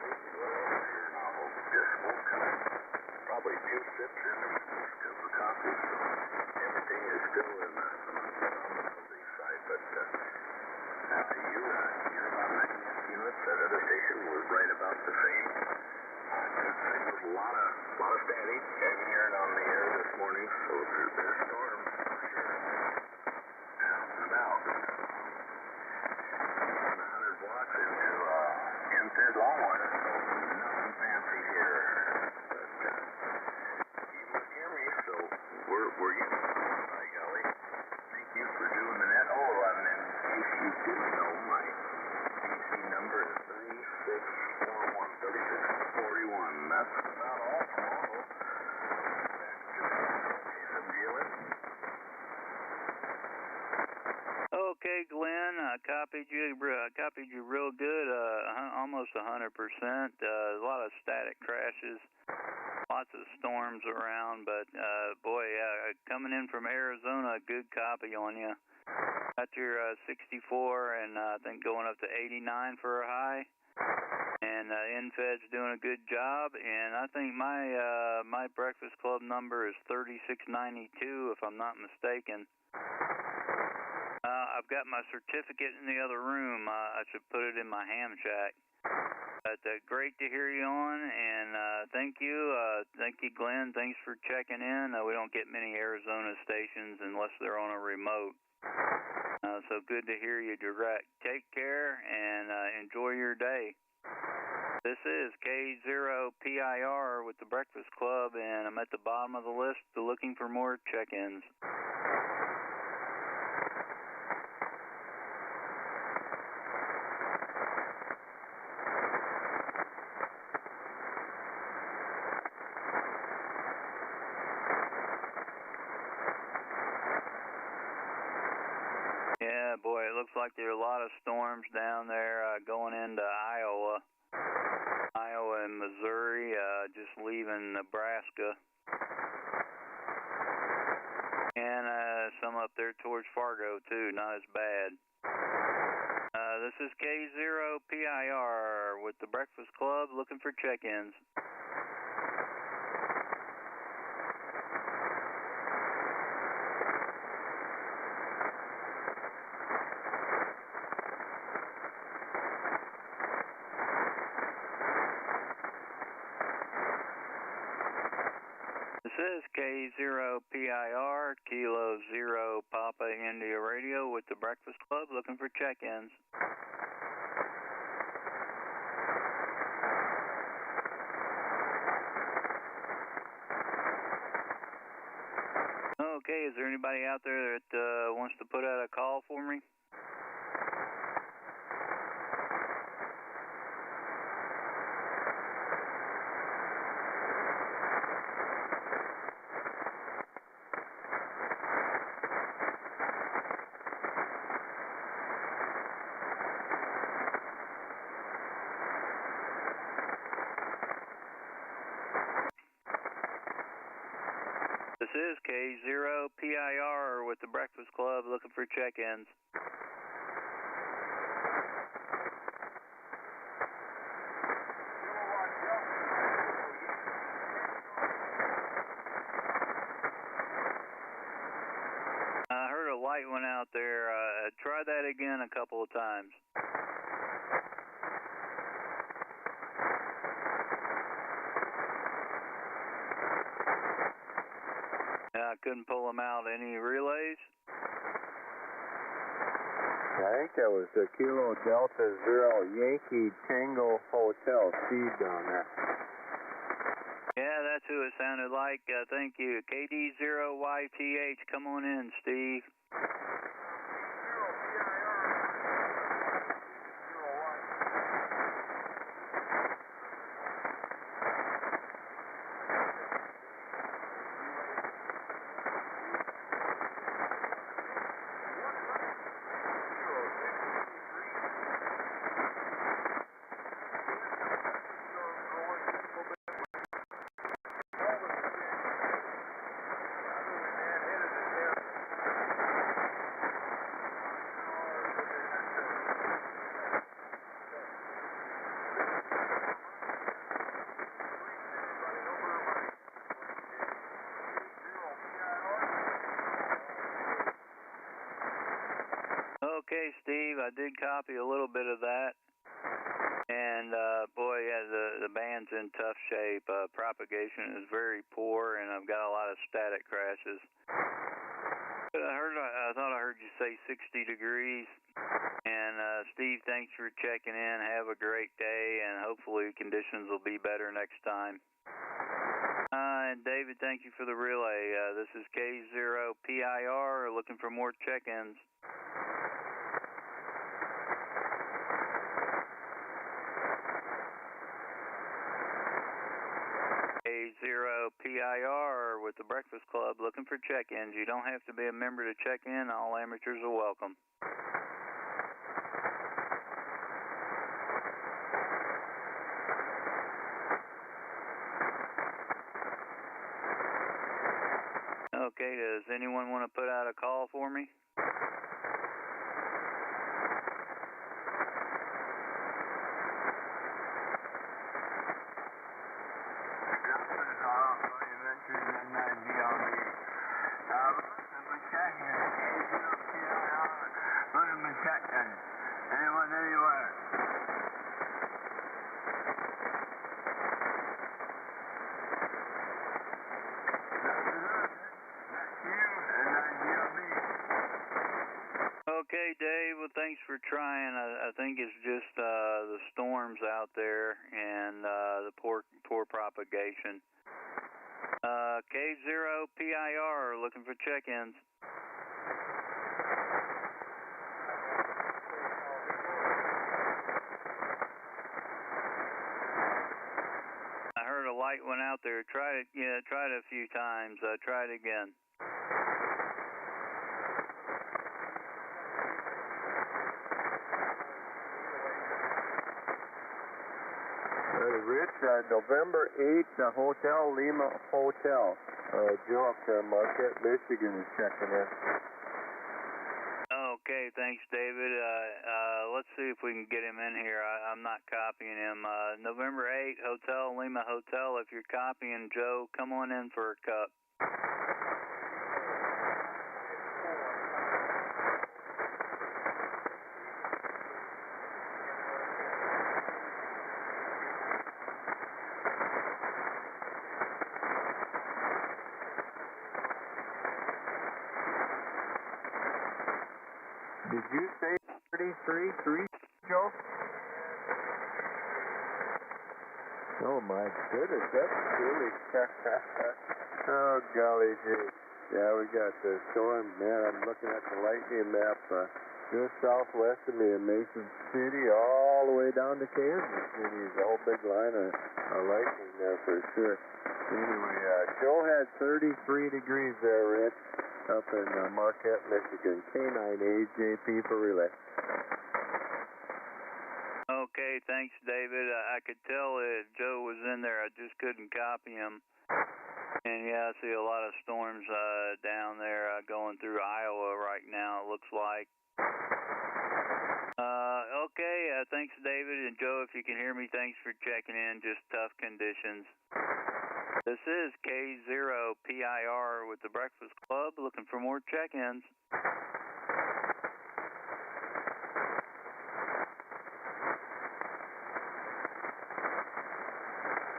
let's see what else here now. Just smoking probably 2 sips in a cup of coffee, so everything is still on the building side, but you're about 90 units. That other station was right about the same. Good signals, a lot of static. I'm hearing on the air this morning, so there's storms for sure. Out and about. 100 watts into NFed long wire, so nothing fancy here. But you must hear me, so we're getting by golly. Thank you for doing the net. Oh, and in case you didn't know, my PC number is 3641. That's about all from Auto. Back to some dealing. Okay, Glenn, I copied you real good, almost 100%. A lot of static crashes, lots of storms around, but boy, coming in from Arizona, good copy on you. Got your 64, and I think going up to 89 for a high. And NFed's doing a good job, and I think my Breakfast Club number is 3692, if I'm not mistaken. I've got my certificate in the other room. I should put it in my ham shack. But great to hear you on, and thank you, Glenn. Thanks for checking in. We don't get many Arizona stations unless they're on a remote. So good to hear you direct. Take care and enjoy your day. This is K0PIR with the Breakfast Club, and I'm at the bottom of the list looking for more check-ins. Yeah, boy, it looks like there are a lot of storms down there going into Iowa and Missouri, just leaving Nebraska. And some up there towards Fargo, too, not as bad. This is K0PIR with the Breakfast Club looking for check-ins. This is K0PIR, Kilo 0 Papa India Radio with the Breakfast Club looking for check-ins. Okay, is there anybody out there that wants to put out a call for me? This is K0PIR with the Breakfast Club looking for check-ins. I heard a light went out there. Try that again a couple of times. I couldn't pull them out. Any relays? I think that was the Kilo Delta Zero Yankee Tango Hotel Steve down there. Yeah, that's who it sounded like. Thank you. KD0YTH, come on in, Steve. Okay, Steve, I did copy a little bit of that. And, boy, yeah, the band's in tough shape. Propagation is very poor, and I've got a lot of static crashes. I thought I heard you say 60 degrees. And, Steve, thanks for checking in. Have a great day, and hopefully conditions will be better next time. And David, thank you for the relay. This is K0PIR looking for more check-ins. K0PIR with the Breakfast Club looking for check-ins. You don't have to be a member to check in. All amateurs are welcome. Okay, does anyone want to put out a call for me? Anyone, anywhere. Okay, Dave, well, thanks for trying. I think it's just the storms out there and the poor propagation. K0PIR looking for check-ins. I heard a light went out there. Try it a few times. Try it again. Rich, November 8th, Hotel Lima Hotel. Joe up to Marquette, Michigan is checking in. Okay, thanks, David. Let's see if we can get him in here. I'm not copying him. November 8th, Hotel Lima Hotel. If you're copying Joe, come on in for a cup. Did you say 33.3, Joe? Oh my goodness, that's really oh golly gee. Yeah, we got the storm, man. I'm looking at the lightning map, just southwest of me in Mason City, all the way down to Kansas City. There's a whole big line of lightning there for sure. Anyway, Joe had 33 degrees there, Rich, up in Marquette, Michigan. K9AJP for relay. Okay, thanks, David. I could tell that Joe was in there. I just couldn't copy him. And yeah, I see a lot of storms down there going through Iowa right now, it looks like. Okay, thanks, David. And Joe, if you can hear me, thanks for checking in. Just tough conditions. This is K0PIR with the Breakfast Club, looking for more check-ins.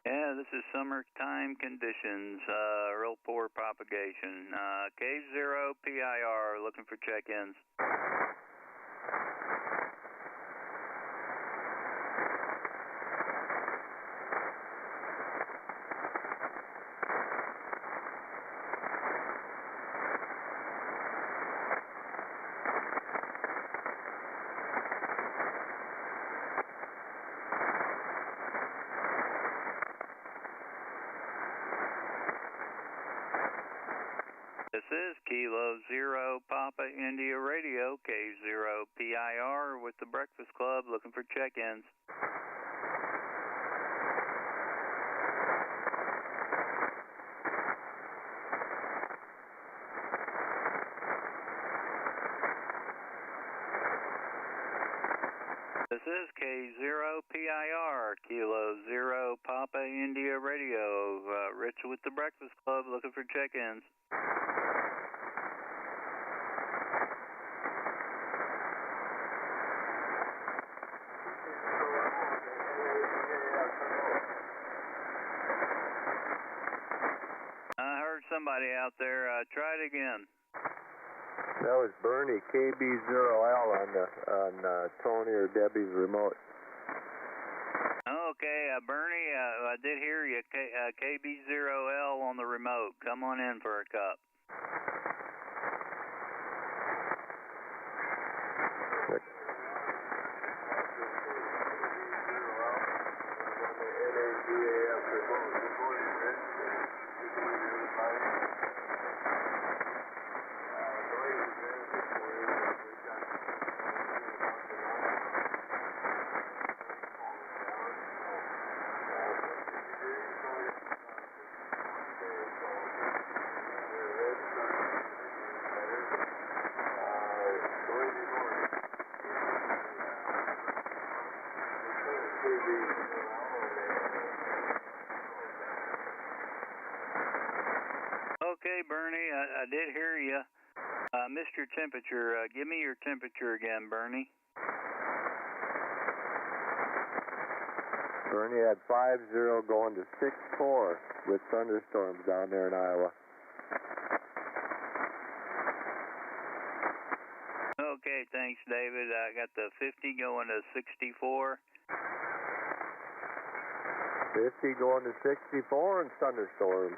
Yeah, this is summertime conditions, real poor propagation. K0PIR, looking for check-ins. This is Kilo Zero Papa India Radio, K0PIR with the Breakfast Club, looking for check-ins. This is K0PIR, Kilo Zero Papa India Radio, Rich with the Breakfast Club, looking for check-ins. I heard somebody out there. Try it again. That was Bernie, KB0L on Tony or Debbie's remote. Okay, Bernie, I did hear you. KB0L on the remote. Come on in for a cup. Okay, Bernie, I did hear you. Missed your temperature. Give me your temperature again, Bernie. Bernie had 50 going to 64 with thunderstorms down there in Iowa. Okay, thanks, David. I got the 50 going to 64. 50 going to 64 and thunderstorms.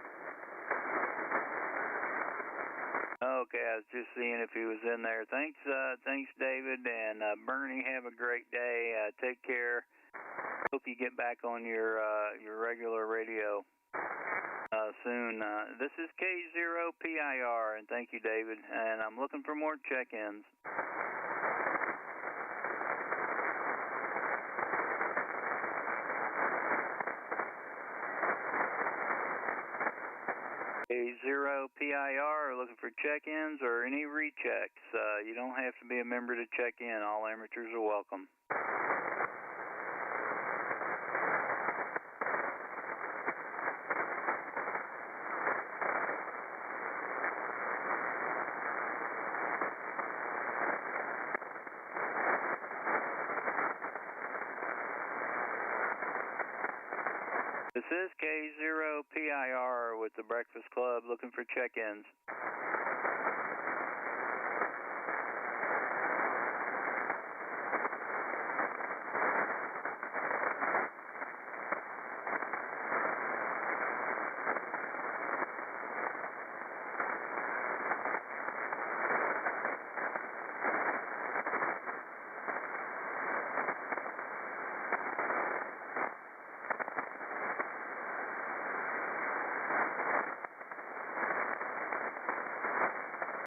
Okay, I was just seeing if he was in there. Thanks, David, and Bernie, have a great day. Take care. Hope you get back on your regular radio soon. This is K0PIR, and thank you, David. And I'm looking for more check-ins. K0PIR, looking for check-ins or any rechecks. You don't have to be a member to check in. All amateurs are welcome. This is K0PIR with the Breakfast Club, looking for check-ins.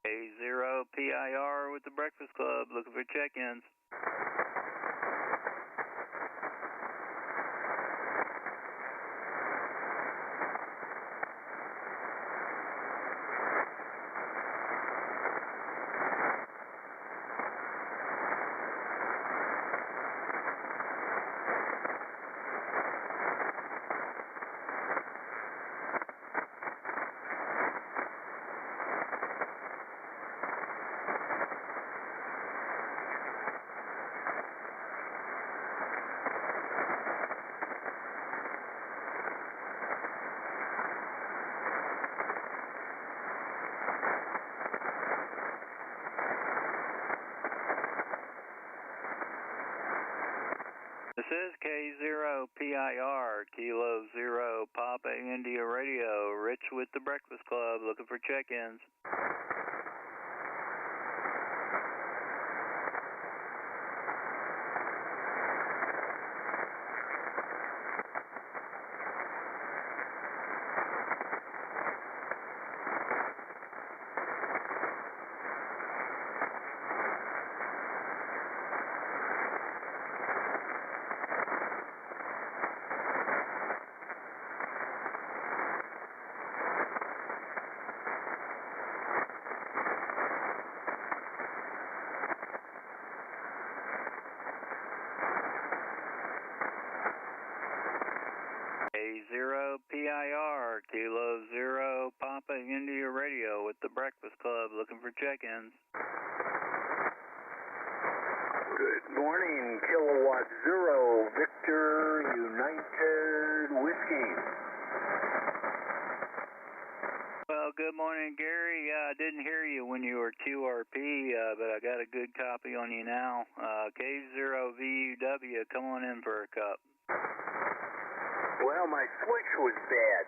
K0PIR with the Breakfast Club, looking for check-ins. PIR, Kilo Zero, Papa India Radio, Rich with the Breakfast Club, looking for check-ins. A0 PIR, Kilo Zero, Papa India Radio with the Breakfast Club, looking for check-ins. Good morning, Kilowatt Zero, Victor United Whiskey. Well, good morning, Gary. I didn't hear you when you were QRP, but I got a good copy on you now. K0VUW, come on in for a cup. Well, my switch was bad.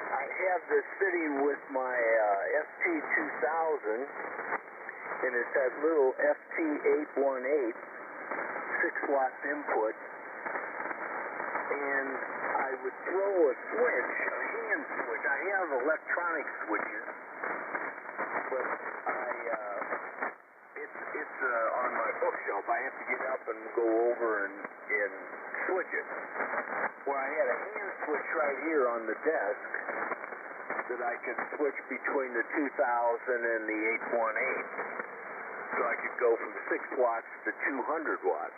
I have this sitting with my FT2000, and it's that little FT818, 6 watts input, and I would throw a switch, a hand switch. I have electronic switches, but it's on my bookshelf. I have to get up and go over and switch it. Well, I had a hand switch right here on the desk that I could switch between the 2000 and the 818. So I could go from 6 watts to 200 watts.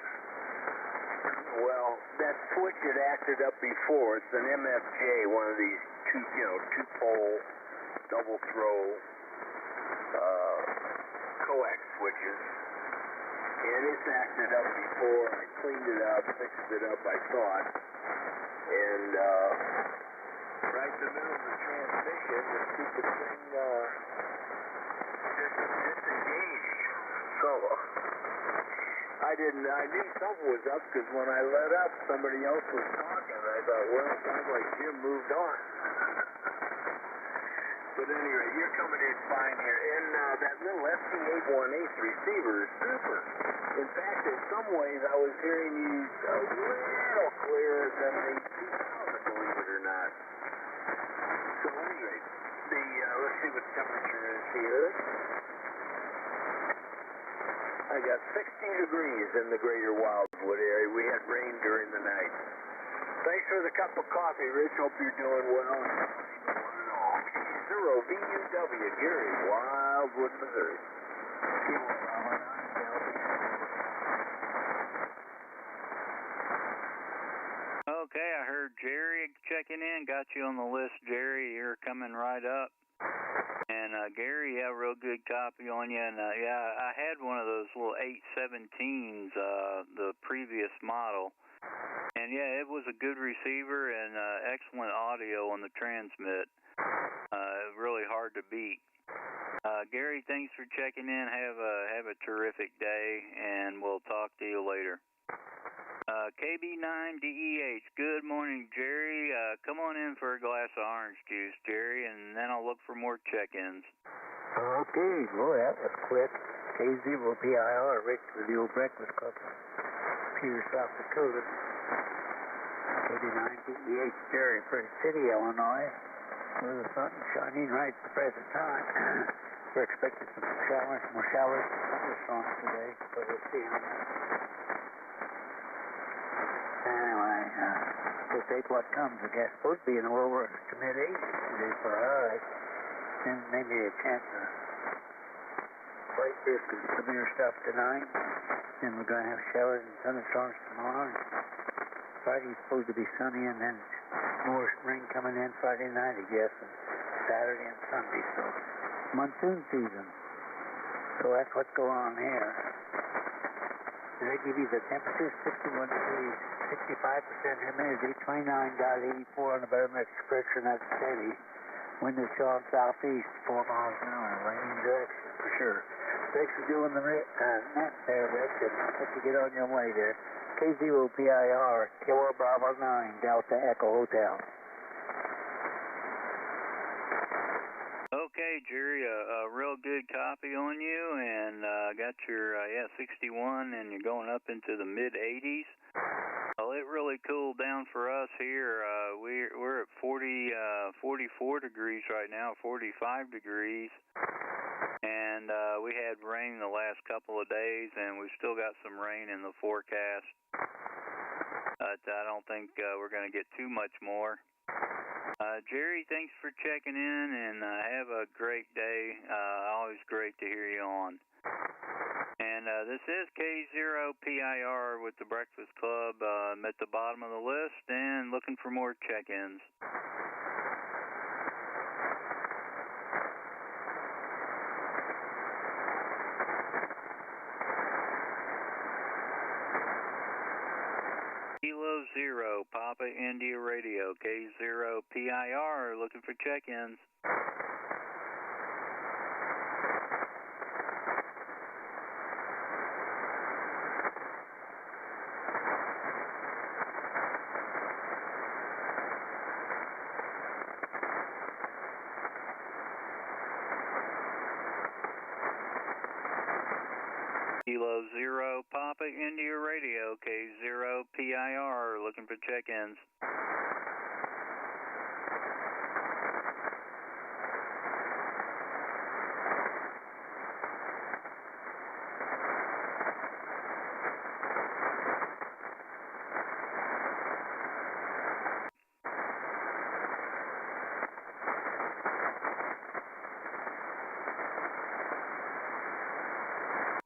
Well, that switch had acted up before. It's an MFJ, one of these two-pole, double throw coax switches. And it's acted up before. I cleaned it up, fixed it up, I thought. And right in the middle of the transmission, the stupid thing just disengaged. So I knew something was up because when I let up, somebody else was talking. I thought, well, it sounds like Jim moved on. But anyway, you're coming in fine here. And that little FT818 receiver is super. In fact, in some ways, I was hearing you a little clearer than the 2000, believe it or not. So anyway, let's see what the temperature is here. I got 60 degrees in the greater Wildwood area. We had rain during the night. Thanks for the cup of coffee, Rich. Hope you're doing well. Zero VUW, Gary, Wildwood, Missouri. Okay, I heard Jerry checking in. Got you on the list, Jerry. You're coming right up. And Gary, yeah, real good copy on you. And yeah, I had one of those little 817s, the previous model. And yeah, it was a good receiver and excellent audio on the transmit. Really hard to beat. Gary, thanks for checking in. Have a terrific day, and we'll talk to you later. KB9DEH, good morning, Jerry. Come on in for a glass of orange juice, Jerry, and then I'll look for more check-ins. Okay, boy, that was quick. K0PIR, Rick with the old Breakfast Club from Peter, South Dakota. KB9DEH, Jerry, Prairie City, Illinois. Where the sun's shining right at the present time. We're expecting some showers, more showers, thunderstorms today, but we'll see on that. Anyway, we'll take what comes. I guess supposed to be in the lower to mid-80s today for high. And maybe a chance of light risk of severe stuff tonight. And we're going to have showers and thunderstorms tomorrow. Friday's supposed to be sunny, and then more rain coming in Friday night, I guess, and Saturday and Sunday. So monsoon season. So that's what's going on here. Did I give you the temperature? 61 degrees, 65% humidity, 29.84 on the barometric pressure, and that's steady. Wind is strong southeast, 4 miles an hour, raining direction for sure. Thanks for doing the net there, Rick, and hope you get on your way there. K0PIR, Kilo Bravo 9, Delta Echo Hotel. Okay, Jerry, a real good copy on you, and got your 61, and you're going up into the mid-80s. Well, it really cooled down for us here. We're at 44 degrees right now, 45 degrees, and we had rain the last couple of days, and we've still got some rain in the forecast. But I don't think we're going to get too much more. Jerry, thanks for checking in, and have a great day. Always great to hear you on. And this is K0PIR with the Breakfast Club. I'm at the bottom of the list and looking for more check-ins. Kilo Zero, Papa India Radio, K0PIR, looking for check-ins. Kilo Zero, Papa India Radio, K0PIR, looking for check-ins.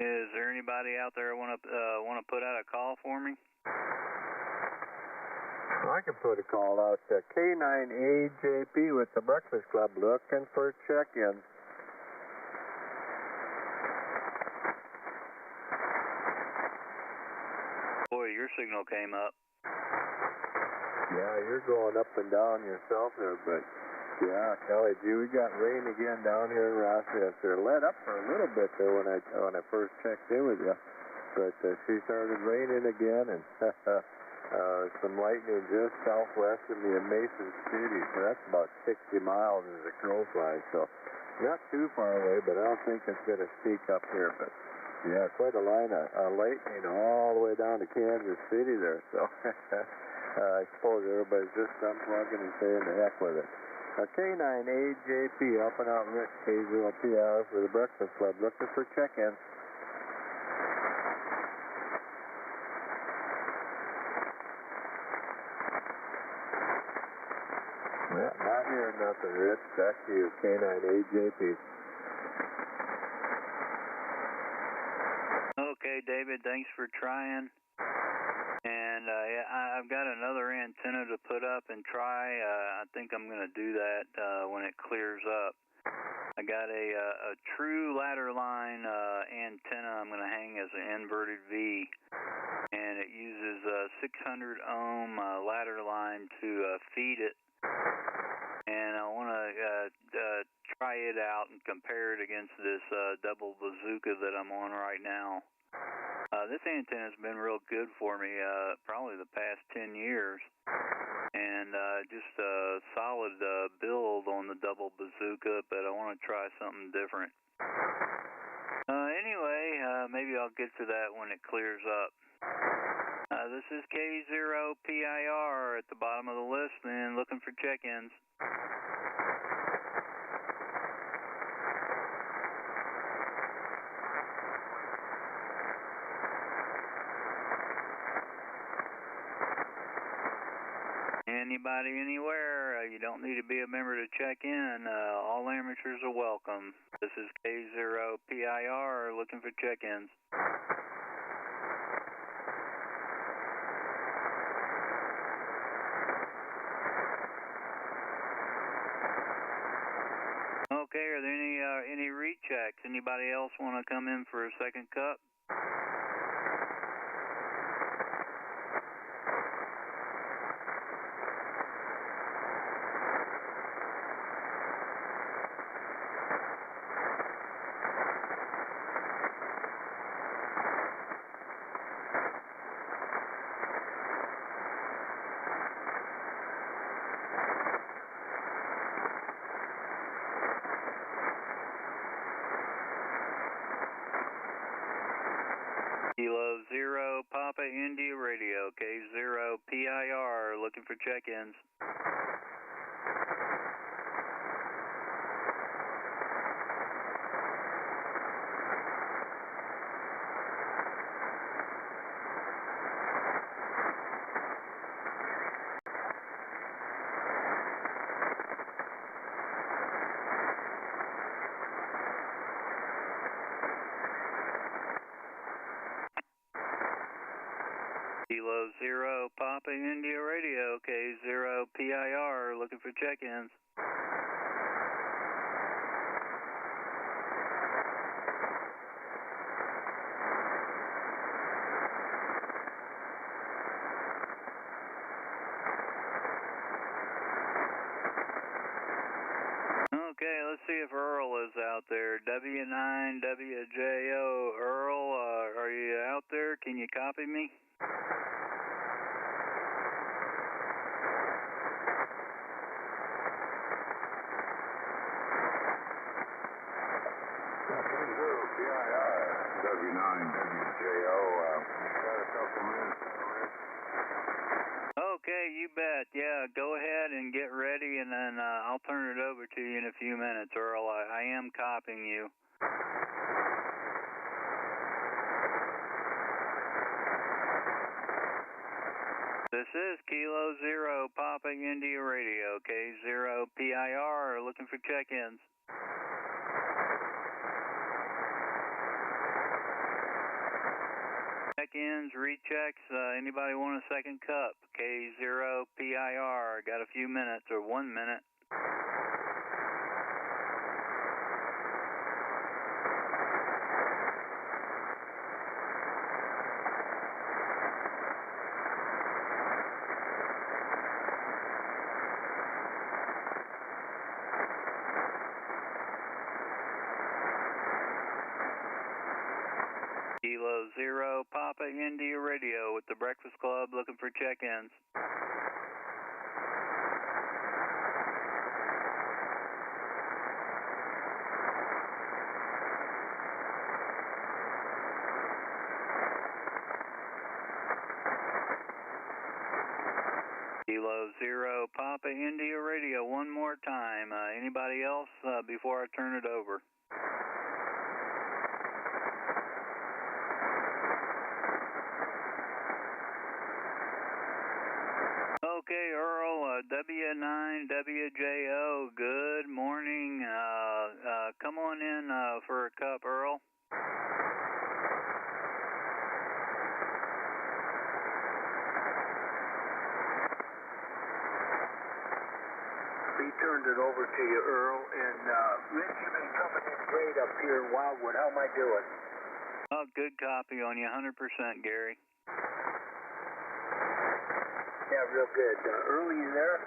Is there anybody out there want to put out a call for me? I can put a call out to K9AJP with the Breakfast Club looking for check-in. Boy, your signal came up. Yeah, you're going up and down yourself there, but yeah, Kelly G, we got rain again down here in Rochester. Let up for a little bit there when I first checked in with you, but she started raining again, and some lightning just southwest of me in Mason City, so that's about 60 miles as the crow flies, so not too far away, but I don't think it's going to sneak up here, but yeah, quite a line of lightning all the way down to Kansas City there, so I suppose everybody's just unplugging and saying the heck with it. K9AJP helping out Rich, K0PR for the Breakfast Club, looking for check-in. Yeah, not hearing nothing, Rich. Back to you, K9AJP. Okay, David, thanks for trying. And I've got another antenna to put up and try. I think I'm going to do that when it clears up. I got a true ladder line antenna I'm going to hang as an inverted V, and it uses a 600 ohm ladder line to feed it. And I want to try it out and compare it against this double bazooka that I'm on right now. This antenna's been real good for me, probably the past 10 years, and just a solid build on the double bazooka, but I want to try something different. Anyway, maybe I'll get to that when it clears up. This is K0PIR at the bottom of the list and looking for check-ins. Anybody, anywhere, you don't need to be a member to check in. All amateurs are welcome. This is K0PIR looking for check-ins. Okay, are there any rechecks? Anybody else want to come in for a second cup? Kilo 0 Papa India Radio, K0 PIR, looking for check-ins. Kilo 0 Papa India Radio, K0 PIR, looking for check-ins. Okay, let's see if Earl is out there. W9WJO, Earl, are you out there? Can you copy me? W9WJO, got a couple minutes, Rich? Okay, you bet. Yeah, go ahead and get ready, and then I'll turn it over to you in a few minutes, Earl. I am copying you. This is Kilo 0 Papa India Radio, K0 PIR, looking for check-ins. Check-ins, rechecks, anybody want a second cup? K0 PIR, got a few minutes, or 1 minute. Kilo 0 Papa India Radio with the Breakfast Club, looking for check-ins. Kilo 0 Papa India Radio, one more time. Anybody else before I turn it over? Okay, Earl, W9WJO, good morning. Come on in for a cup, Earl. He turned it over to you, Earl, and Rich, you've been coming in great up here in Wildwood. How am I doing? Oh, good copy on you, 100%, Gary. Yeah, real good. Earl, you there?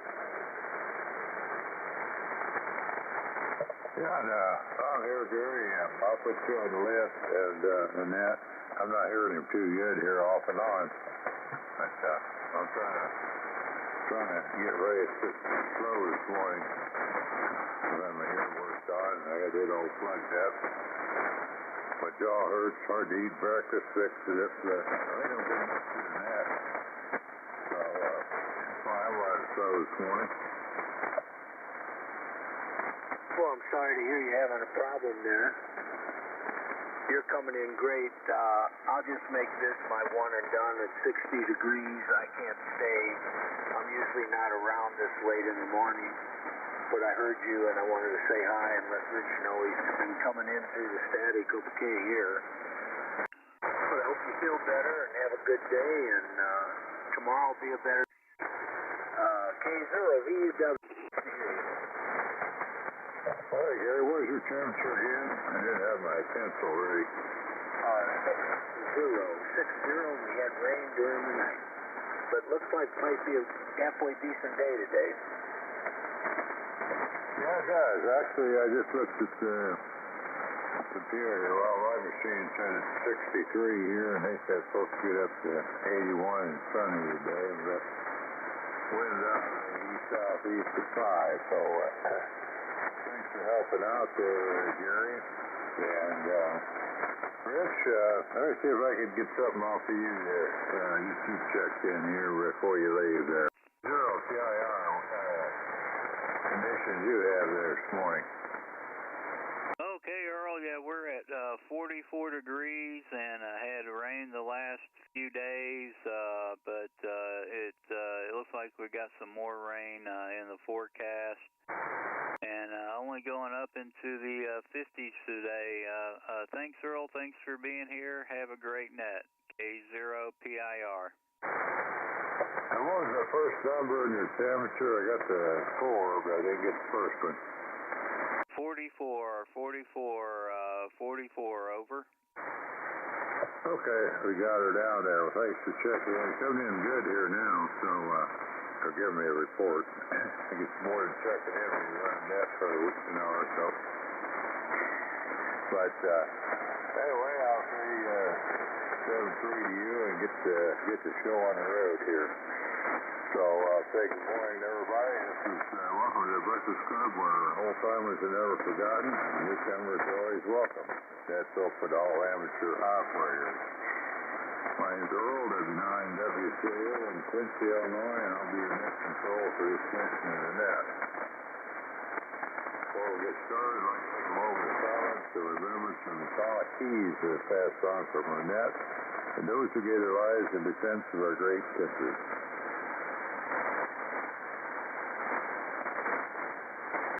Yeah, I'm here, Gary. I'll put you on the list, and that. I'm not hearing him too good here off and on, but I'm trying to get ready to slow this morning. I had my ear worked on, and I got it all plugged up. My jaw hurts, hard to eat breakfast, fixed it up. I think I'm getting up to the net. So, that's why I was slow this morning. Well, I'm sorry to hear you're having a problem there. You're coming in great. I'll just make this my one and done at 60 degrees. I can't stay. I'm usually not around this late in the morning, but I heard you and I wanted to say hi and let Rich know he's been coming in through the static okay here. But I hope you feel better and have a good day, and tomorrow will be a better K0VW. All right, Gary, where's your temperature again? I didn't have my pencil ready. 6-0. We had rain during the night, but looks like it might be a halfway decent day today. Yeah, it does. Actually, I just looked at the computer. Well, my machine said it's 63 here, and they said it's supposed to get up to 81 and sunny today, but winds out in the east-southeast at 5, so thanks for helping out there, Gary, and Rich, let me see if I can get something off of you there. Just to check in here before you leave there. Zero PIR, what kind of conditions you have there this morning? Okay, Earl, yeah, we're at 44 degrees and had rain the last few days, but it looks like we got some more rain in the forecast, and only going up into the 50s today. Thanks, Earl. Thanks for being here. Have a great net. K0PIR. And what was the first number in your temperature? I got the 4, but I didn't get the first one. 44, over. Okay, we got her down there. Well, thanks for checking in. Coming in good here now, so they'll give me a report. I think it's more than checking in when you run a net for an hour or so. But anyway, I'll say 7-3 to you and get the show on the road here. So I'll say good morning to everybody. This is welcome to the Breakfast Club, where old timers are never forgotten, and newcomers are always welcome. That's open to all amateur operators. My name's Earl, W9WCL in Quincy, Illinois, and I'll be your net control for this section of the net. Before we get started, I'd like to take a moment of silence to remember some solid keys that have passed on from our net, and those who gave their lives in defense of our great country.